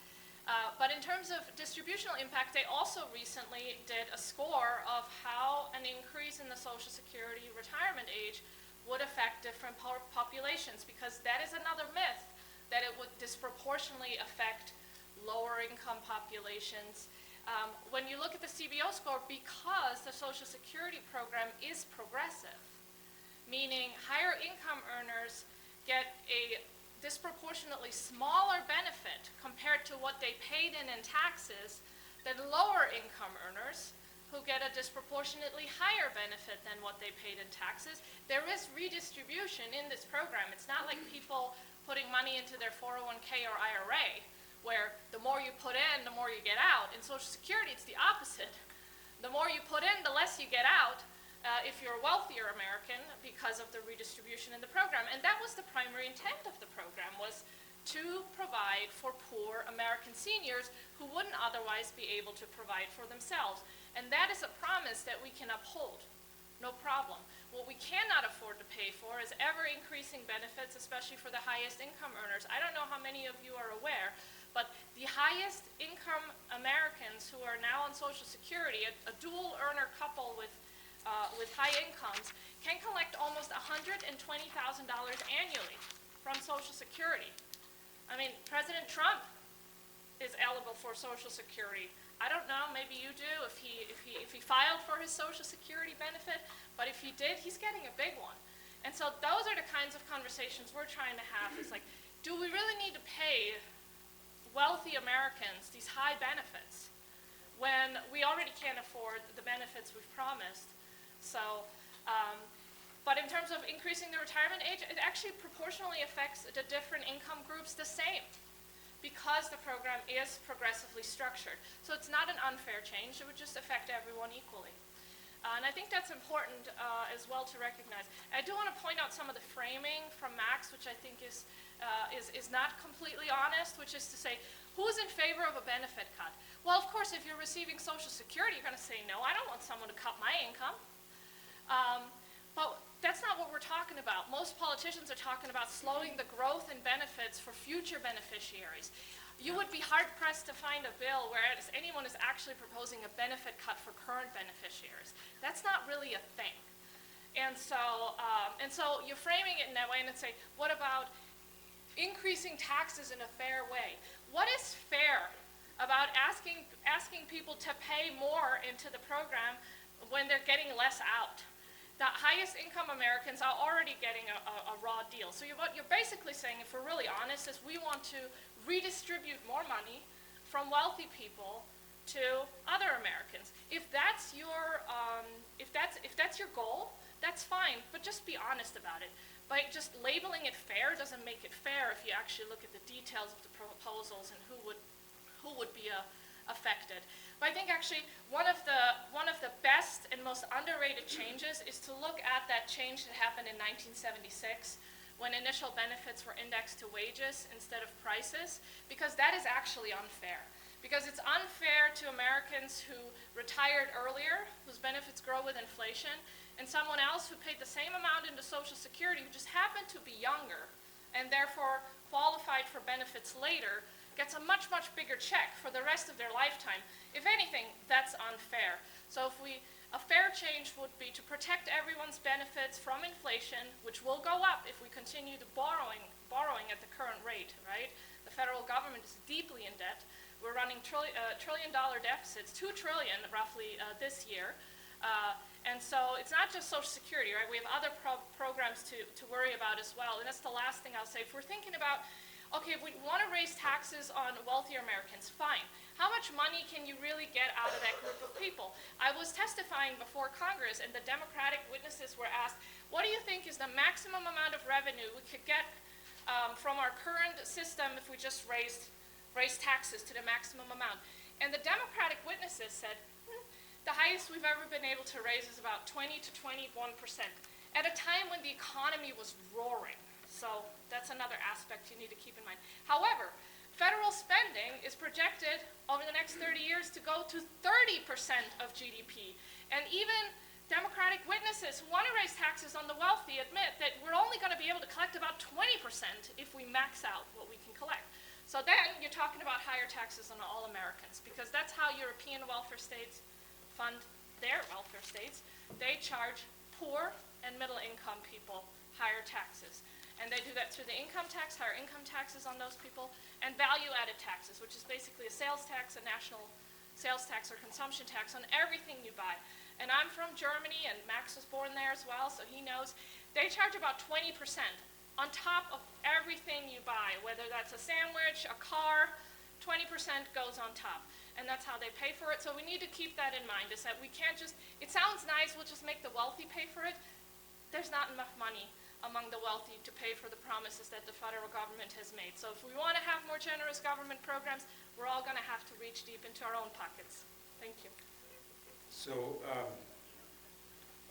But in terms of distributional impact, they also recently did a score of how an increase in the Social Security retirement age would affect different populations, because that is another myth, that it would disproportionately affect lower income populations. When you look at the CBO score, because the Social Security program is progressive, meaning higher income earners get a disproportionately smaller benefit compared to what they paid in taxes than lower income earners who get a disproportionately higher benefit than what they paid in taxes. There is redistribution in this program. It's not like people putting money into their 401k or IRA, where the more you put in, the more you get out. In Social Security, it's the opposite. The more you put in, the less you get out if you're a wealthier American, because of the redistribution in the program. And that was the primary intent of the program, was to provide for poor American seniors who wouldn't otherwise be able to provide for themselves. And that is a promise that we can uphold, no problem. What we cannot afford to pay for is ever increasing benefits, especially for the highest income earners. I don't know how many of you are aware, but the highest income Americans who are now on Social Security, a dual earner couple with high incomes, can collect almost $120,000 annually from Social Security. I mean, President Trump is eligible for Social Security. I don't know, maybe you do, if he filed for his Social Security benefit, but if he did, he's getting a big one. And so those are the kinds of conversations we're trying to have. It's like, do we really need to pay wealthy Americans these high benefits when we already can't afford the benefits we've promised? So, but in terms of increasing the retirement age, it actually proportionally affects the different income groups the same, because the program is progressively structured. So it's not an unfair change, it would just affect everyone equally. And I think that's important as well to recognize. I do want to point out some of the framing from Max, which I think is not completely honest, which is to say, who's in favor of a benefit cut? Well, of course, if you're receiving Social Security, you're going to say, no, I don't want someone to cut my income. But that's not what we're talking about. Most politicians are talking about slowing the growth in benefits for future beneficiaries. You would be hard-pressed to find a bill where anyone is actually proposing a benefit cut for current beneficiaries. That's not really a thing. And so you're framing it in that way, and then say, what about increasing taxes in a fair way? What is fair about asking people to pay more into the program when they're getting less out? The highest income Americans are already getting a raw deal. So what you're basically saying, if we're really honest, is we want to redistribute more money from wealthy people to other Americans. If that's your goal, that's fine, but just be honest about it. By just labeling it fair doesn't make it fair if you actually look at the details of the proposals and who would be affected. But I think actually one of the best and most underrated changes is to look at that change that happened in 1976 when initial benefits were indexed to wages instead of prices, because that is actually unfair. Because it's unfair to Americans who retired earlier, whose benefits grow with inflation, and someone else who paid the same amount into Social Security who just happened to be younger and therefore qualified for benefits later, gets a much, much bigger check for the rest of their lifetime. If anything, that's unfair. So a fair change would be to protect everyone's benefits from inflation, which will go up if we continue to borrowing at the current rate, right? The federal government is deeply in debt. We're running trillion-dollar deficits, $2 trillion roughly this year. And so it's not just Social Security, right? We have other programs to worry about as well. And that's the last thing I'll say. If we're thinking about, okay, we want to raise taxes on wealthier Americans, fine. How much money can you really get out of that group of people? I was testifying before Congress, and the Democratic witnesses were asked, what do you think is the maximum amount of revenue we could get from our current system if we just raise taxes to the maximum amount? And the Democratic witnesses said, the highest we've ever been able to raise is about 20 to 21%, at a time when the economy was roaring. So that's another aspect you need to keep in mind. However, federal spending is projected over the next 30 years to go to 30% of GDP. And even Democratic witnesses who want to raise taxes on the wealthy admit that we're only going to be able to collect about 20% if we max out what we can collect. So then you're talking about higher taxes on all Americans, because that's how European welfare states fund their welfare states. They charge poor and middle income people higher taxes. And they do that through the income tax, higher income taxes on those people, and value-added taxes, which is basically a sales tax, a national sales tax or consumption tax on everything you buy. And I'm from Germany, and Max was born there as well, so he knows. They charge about 20% on top of everything you buy, whether that's a sandwich, a car, 20% goes on top. And that's how they pay for it. So we need to keep that in mind, is that we can't just, it sounds nice, we'll just make the wealthy pay for it. There's not enough money among the wealthy to pay for the promises that the federal government has made. So if we want to have more generous government programs, we're all going to have to reach deep into our own pockets. Thank you. So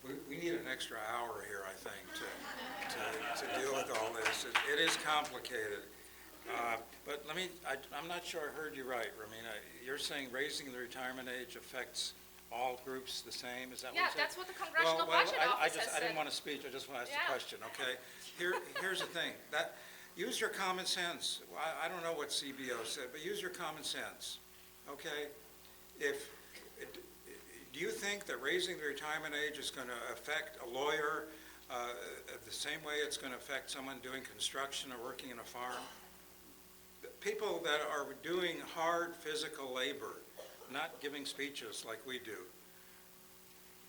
we need an extra hour here, I think, to deal with all this. It is complicated. But I'm not sure I heard you right, Romina. You're saying raising the retirement age affects all groups the same? Is that what you said? Yeah, that's what the Congressional Budget Office has said. I didn't want to speak. I just want to ask the question, okay? Here's the thing. Use your common sense. I don't know what CBO said, but use your common sense, okay? Do you think that raising the retirement age is going to affect a lawyer the same way it's going to affect someone doing construction or working in a farm? People that are doing hard physical labor, not giving speeches like we do.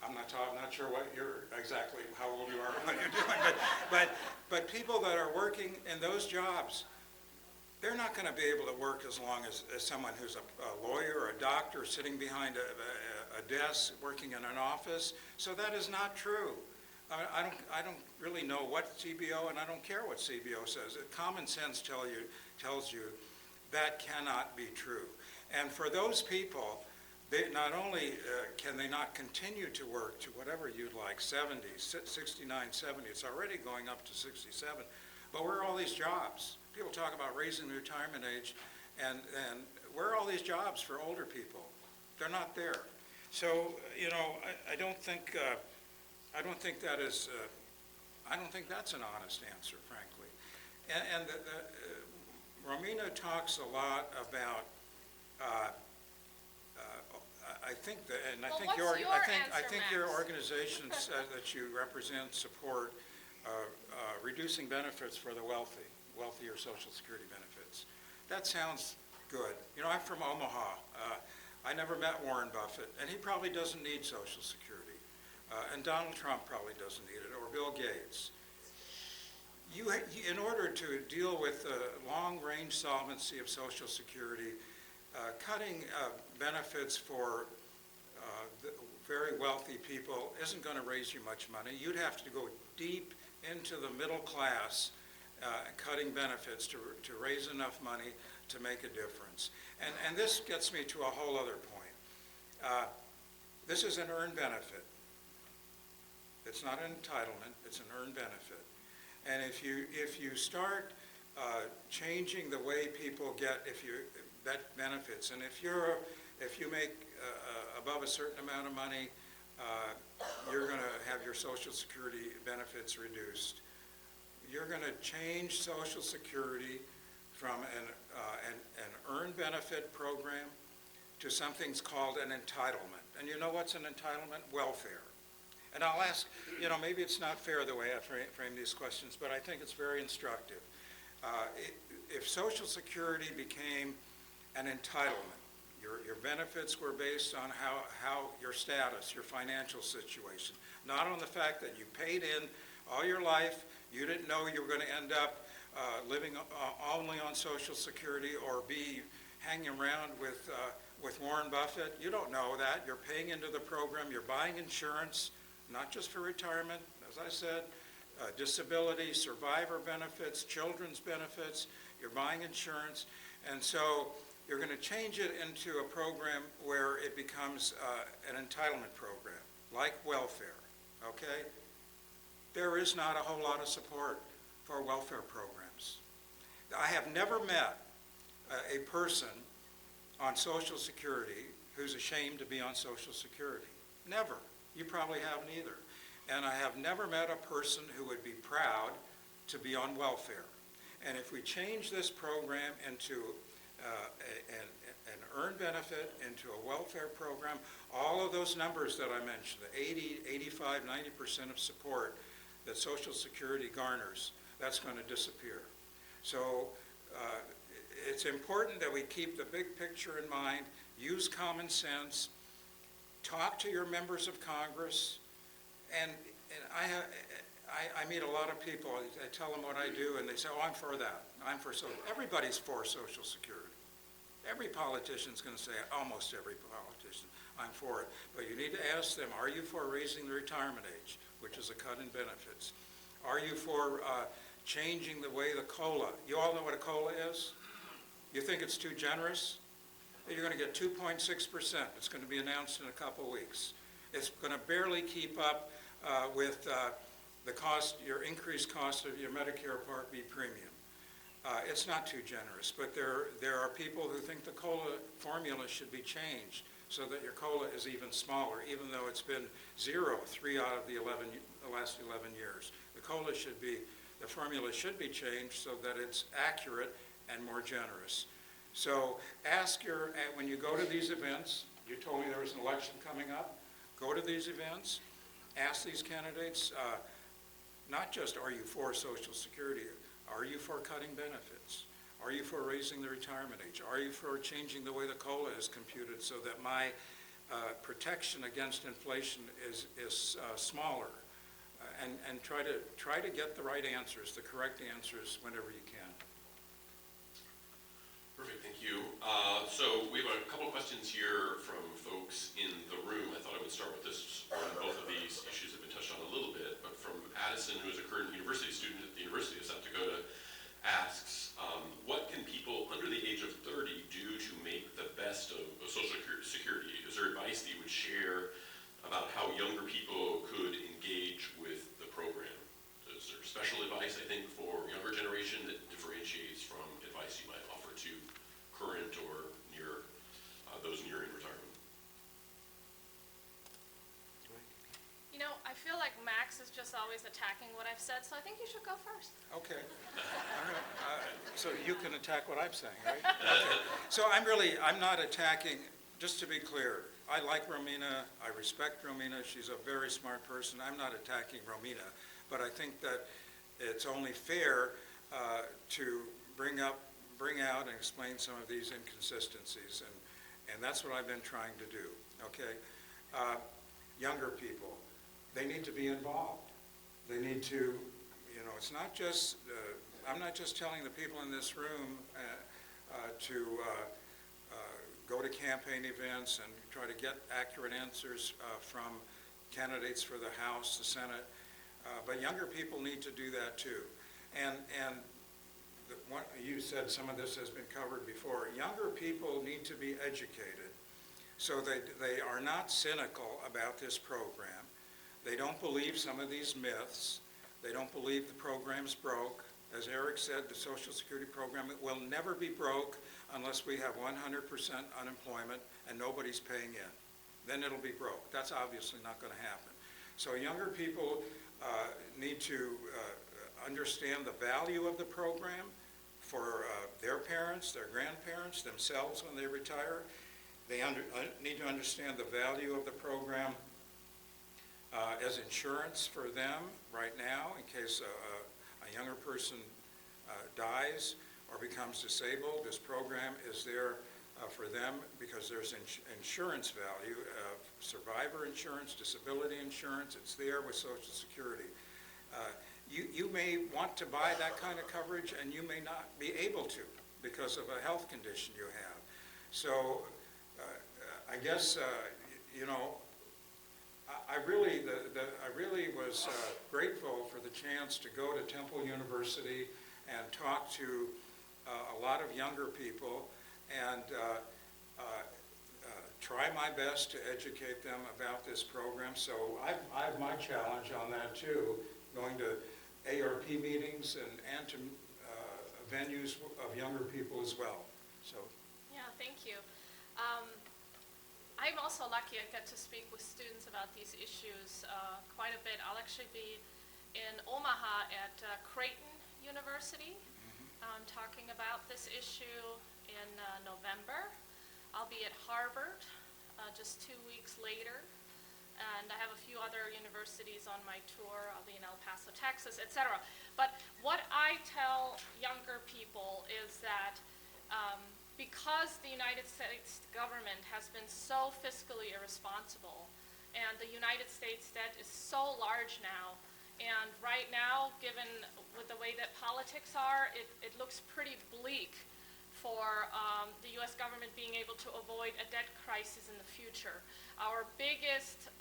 I'm not sure what exactly how old you are, what you're doing, but people that are working in those jobs, they're not going to be able to work as long as someone who's a lawyer or a doctor sitting behind a desk working in an office. So that is not true. I don't really know what CBO, and I don't care what CBO says. Common sense tells you that cannot be true. And for those people, not only can they not continue to work to whatever you'd like, 70, 69, 70, it's already going up to 67, but where are all these jobs? People talk about raising the retirement age, and where are all these jobs for older people? They're not there. So, I don't think that's an honest answer, frankly. And Romina talks a lot about. I think your organization says that you represent support reducing benefits for the wealthier Social Security benefits. That sounds good. I'm from Omaha. I never met Warren Buffett, and he probably doesn't need Social Security. And Donald Trump probably doesn't need it, or Bill Gates. In order to deal with the long-range solvency of Social Security, cutting benefits for the very wealthy people isn't going to raise you much money. You'd have to go deep into the middle class, cutting benefits to raise enough money to make a difference. And this gets me to a whole other point. This is an earned benefit. It's not an entitlement, it's an earned benefit. And if you start changing the way people get benefits, and if you make above a certain amount of money, you're going to have your Social Security benefits reduced. You're going to change Social Security from an earned benefit program to something's called an entitlement. And you know what's an entitlement? Welfare. And I'll ask, maybe it's not fair the way I frame these questions, but I think it's very instructive. If Social Security became an entitlement, your benefits were based on how your status, your financial situation, not on the fact that you paid in all your life, you didn't know you were going to end up living only on Social Security or be hanging around with Warren Buffett. You don't know that. You're paying into the program. You're buying insurance, not just for retirement, as I said, disability, survivor benefits, children's benefits. You're buying insurance. And so you're going to change it into a program where it becomes an entitlement program, like welfare, okay? There is not a whole lot of support for welfare programs. I have never met a person on Social Security who's ashamed to be on Social Security. Never. You probably haven't either. And I have never met a person who would be proud to be on welfare. And if we change this program into an earned benefit, into a welfare program, all of those numbers that I mentioned, the 80, 85, 90% of support that Social Security garners, that's going to disappear. So it's important that we keep the big picture in mind, use common sense, talk to your members of Congress, and I meet a lot of people. I tell them what I do, and they say, oh, I'm for that. I'm for social. Everybody's for Social Security. Every politician's going to say, almost every politician, I'm for it. But you need to ask them, are you for raising the retirement age, which is a cut in benefits? Are you for changing the way the COLA, you all know what a COLA is? You think it's too generous? You're going to get 2.6%. It's going to be announced in a couple weeks. It's going to barely keep up with the cost, your increased cost of your Medicare Part B premium. It's not too generous, but there are people who think the COLA formula should be changed so that your COLA is even smaller, even though it's been zero 3 out of the last 11 years. The COLA should be, the formula should be changed so that it's accurate and more generous. So ask when you go to these events, you told me there was an election coming up, go to these events, ask these candidates, not just are you for Social Security, are you for cutting benefits? Are you for raising the retirement age? Are you for changing the way the COLA is computed so that my protection against inflation is smaller? And try to get the right answers, the correct answers whenever you can. Perfect, thank you. So we have a couple of questions here from folks in the room. I thought I would start with this one. Both of these issues have been touched on a little bit, but from Addison, who is a current university student at the University of South Dakota, asks, what can people under the age of 30 do to make the best of Social Security? Is there advice that you would share about how younger people could engage with the program? Is there special advice, I think, for younger generation that differentiates from advice you might offer to current or near those nearing retirement? You know, I feel like Max is just always attacking what I've said, so I think you should go first. Okay. All right. So you can attack what I'm saying, right? Okay. So I'm not attacking, just to be clear, I like Romina, I respect Romina, she's a very smart person. I'm not attacking Romina, but I think that it's only fair to bring out and explain some of these inconsistencies, and that's what I've been trying to do, okay? Younger people, they need to be involved. They need to, it's not just, I'm not just telling the people in this room to go to campaign events and try to get accurate answers from candidates for the House, the Senate, but younger people need to do that too. And you said some of this has been covered before. Younger people need to be educated so they are not cynical about this program. They don't believe some of these myths. They don't believe the program's broke. As Eric said, the Social Security program will never be broke unless we have 100% unemployment and nobody's paying in. Then it'll be broke. That's obviously not going to happen. So younger people need to understand the value of the program for their parents, their grandparents, themselves when they retire. They need to understand the value of the program as insurance for them right now in case a younger person dies or becomes disabled. This program is there for them because there's insurance value, survivor insurance, disability insurance. It's there with Social Security. You may want to buy that kind of coverage and you may not be able to because of a health condition you have. So I guess, I really was grateful for the chance to go to Temple University and talk to a lot of younger people and try my best to educate them about this program. So I have my challenge on that too, going to AARP meetings and to venues of younger people as well. So, Yeah, thank you. I'm also lucky I get to speak with students about these issues quite a bit. I'll actually be in Omaha at Creighton University talking about this issue in November. I'll be at Harvard just 2 weeks later, and I have a few other universities on my tour. I'll be in El Paso, Texas, etc. But what I tell younger people is that because the United States government has been so fiscally irresponsible, and the United States debt is so large now, and right now, given with the way that politics are, it looks pretty bleak for the U.S. government being able to avoid a debt crisis in the future. Our biggest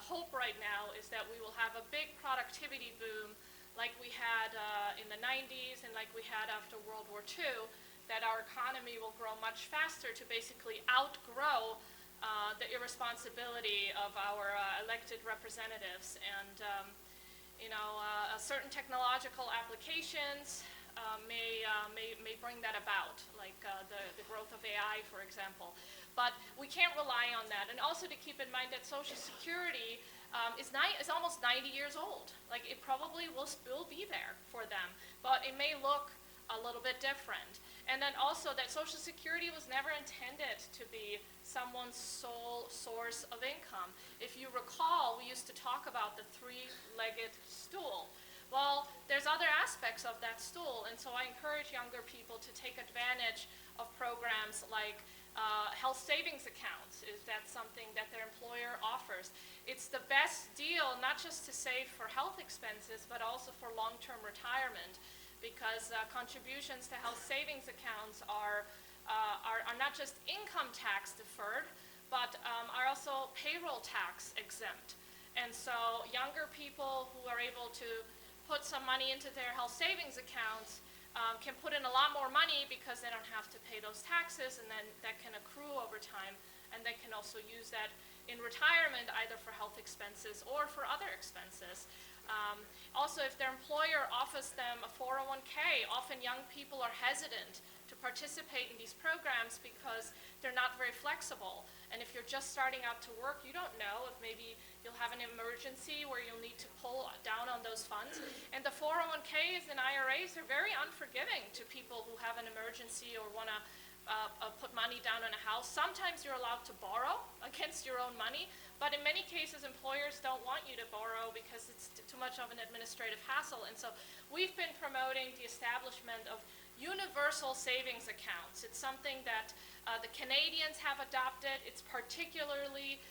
hope right now is that we will have a big productivity boom like we had in the 90s and like we had after World War II, that our economy will grow much faster to basically outgrow the irresponsibility of our elected representatives. And certain technological applications may bring that about, like the growth of AI, for example. But we can't rely on that. And also to keep in mind that Social Security is almost 90 years old. Like, it probably will still be there for them, but it may look a little bit different. And then also that Social Security was never intended to be someone's sole source of income. If you recall, we used to talk about the three-legged stool. Well, there's other aspects of that stool, and so I encourage younger people to take advantage of programs like health savings accounts, if that's something that their employer offers. It's the best deal, not just to save for health expenses, but also for long-term retirement, because contributions to health savings accounts are not just income tax deferred, but are also payroll tax exempt. And so younger people who are able to put some money into their health savings accounts can put in a lot more money because they don't have to pay those taxes, and then that can accrue over time, and they can also use that in retirement either for health expenses or for other expenses. Also, if their employer offers them a 401k, often young people are hesitant to participate in these programs because they're not very flexible. And if you're just starting out to work, you don't know if maybe you'll have an emergency where you'll need to pull down on those funds. And the 401ks and IRAs are very unforgiving to people who have an emergency or want to put money down on a house. Sometimes you're allowed to borrow against your own money, but in many cases employers don't want you to borrow because it's too much of an administrative hassle. And so we've been promoting the establishment of universal savings accounts. It's something that the Canadians have adopted. It's particularly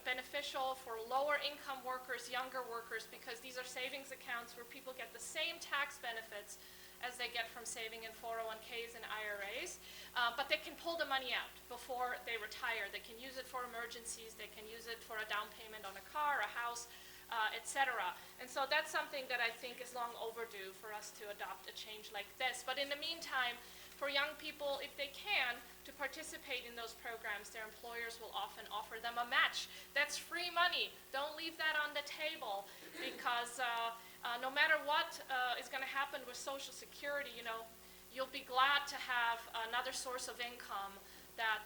beneficial for lower income workers, younger workers, because these are savings accounts where people get the same tax benefits as they get from saving in 401ks and IRAs, but they can pull the money out before they retire. They can use it for emergencies, they can use it for a down payment on a car, a house, etc. And so that's something that I think is long overdue for us to adopt a change like this. But in the meantime, for young people, if they can, to participate in those programs, their employers will often offer them a match. That's free money. Don't leave that on the table, because no matter what is going to happen with Social Security, you'll be glad to have another source of income that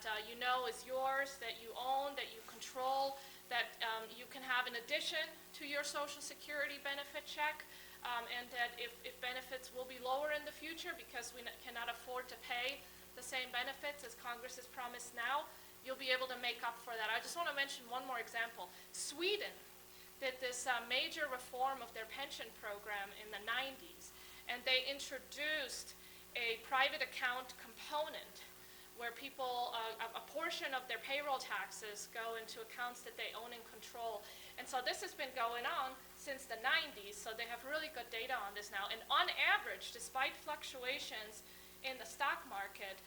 is yours, that you own, that you control, that you can have in addition to your Social Security benefit check, and that if benefits will be lower in the future because we cannot afford to pay the same benefits as Congress has promised now, you'll be able to make up for that. I just want to mention one more example. Sweden did this major reform of their pension program in the 90s, and they introduced a private account component where people, a portion of their payroll taxes go into accounts that they own and control. And so this has been going on since the 90s, so they have really good data on this now. And on average, despite fluctuations in the stock market,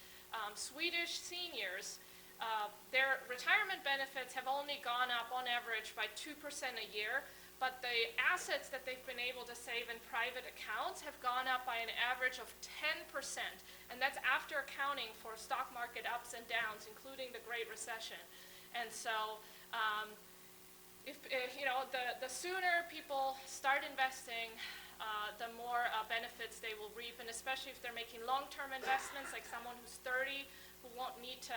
Swedish seniors, their retirement benefits have only gone up on average by 2% a year, but the assets that they've been able to save in private accounts have gone up by an average of 10%. And that's after accounting for stock market ups and downs, including the Great Recession. And so The sooner people start investing, the more benefits they will reap, and especially if they're making long-term investments, like someone who's 30, who won't need to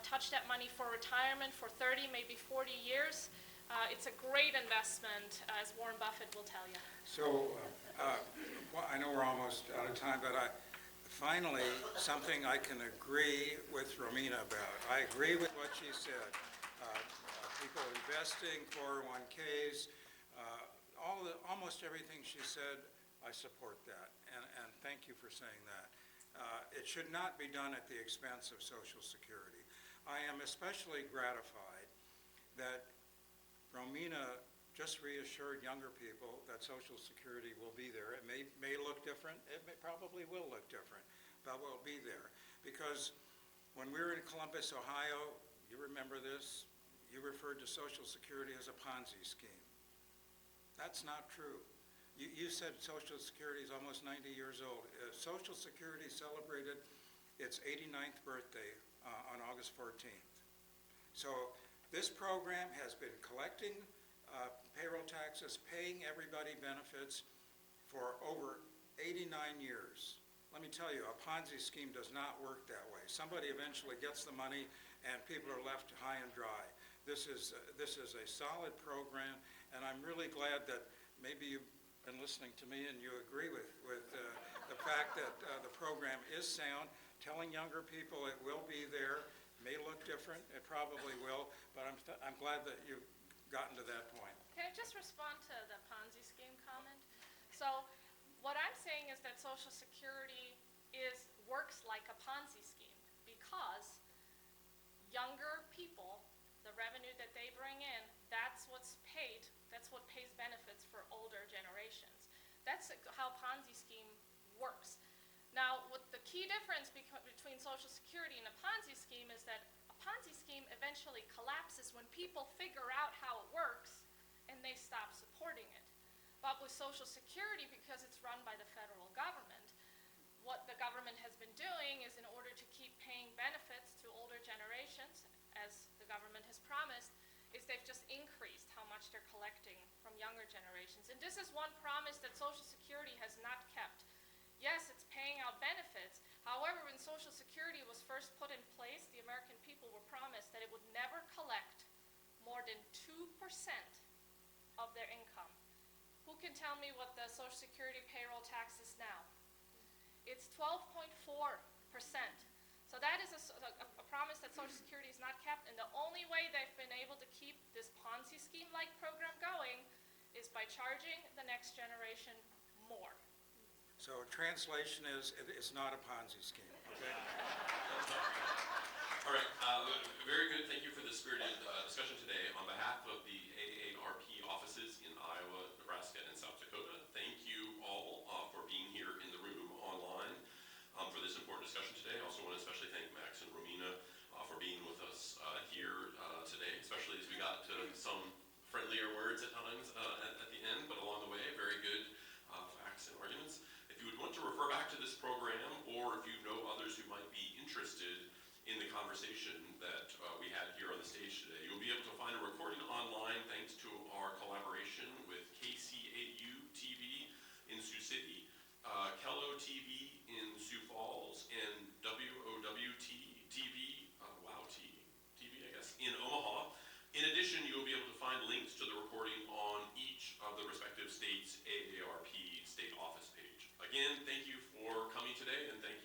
touch that money for retirement for 30, maybe 40 years. It's a great investment, as Warren Buffett will tell you. So, well, I know we're almost out of time, but finally, something I can agree with Romina about. I agree with what she said. People investing, 401ks, almost everything she said, I support that. And thank you for saying that. It should not be done at the expense of Social Security. I am especially gratified that Romina just reassured younger people that Social Security will be there. It may look different. It probably will look different, but will be there. Because when we were in Columbus, Ohio, you remember this, you referred to Social Security as a Ponzi scheme. That's not true. You said Social Security is almost 90 years old. Social Security celebrated its 89th birthday on August 14th. So this program has been collecting payroll taxes, paying everybody benefits for over 89 years. Let me tell you, a Ponzi scheme does not work that way. Somebody eventually gets the money and people are left high and dry. This is a solid program, and I'm really glad that maybe you've been listening to me and you agree with the fact that the program is sound. Telling younger people it will be there may look different, it probably will, but I'm glad that you've gotten to that point. Can I just respond to the Ponzi scheme comment? So what I'm saying is that Social Security works like a Ponzi scheme because younger people, the revenue that they bring in, that's what pays benefits for older generations. That's how Ponzi scheme works. Now, what the key difference between Social Security and a Ponzi scheme is that a Ponzi scheme eventually collapses when people figure out how it works and they stop supporting it. But with Social Security, because it's run by the federal government, what the government has been doing is, in order to keep paying benefits to older generations, as the government has promised, is they've just increased how much they're collecting from younger generations. And this is one promise that Social Security has not kept. Yes, it's paying out benefits. However, when Social Security was first put in place, the American people were promised that it would never collect more than 2% of their income. Who can tell me what the Social Security payroll tax is now? It's 12.4%. So that is a promise that Social Security has not kept, and the only way they've been able to keep this Ponzi scheme-like program going is by charging the next generation more. So translation is, it's not a Ponzi scheme, okay? All right, very good. Thank you for the spirited discussion today. On behalf of the AARP offices in Iowa, Nebraska, and South Dakota, thank you all for being here in the room, online, for this important discussion today. I also want to especially thank Max and Romina for being with us here today, especially as we got to some friendlier words at times at the end, but along the way, very good facts and arguments. If you would want to refer back to this program, or if you know others who might be interested in the conversation that we had here on the stage today, you'll be able to find a recording online thanks to our collaboration with KCAU TV in Sioux City, Kello TV in Sioux Falls, and WOWT TV, TV, I guess, in Omaha. In addition, you'll be able to find links to the recording on each of the respective states' AARP state office page. Again, thank you for coming today, and thank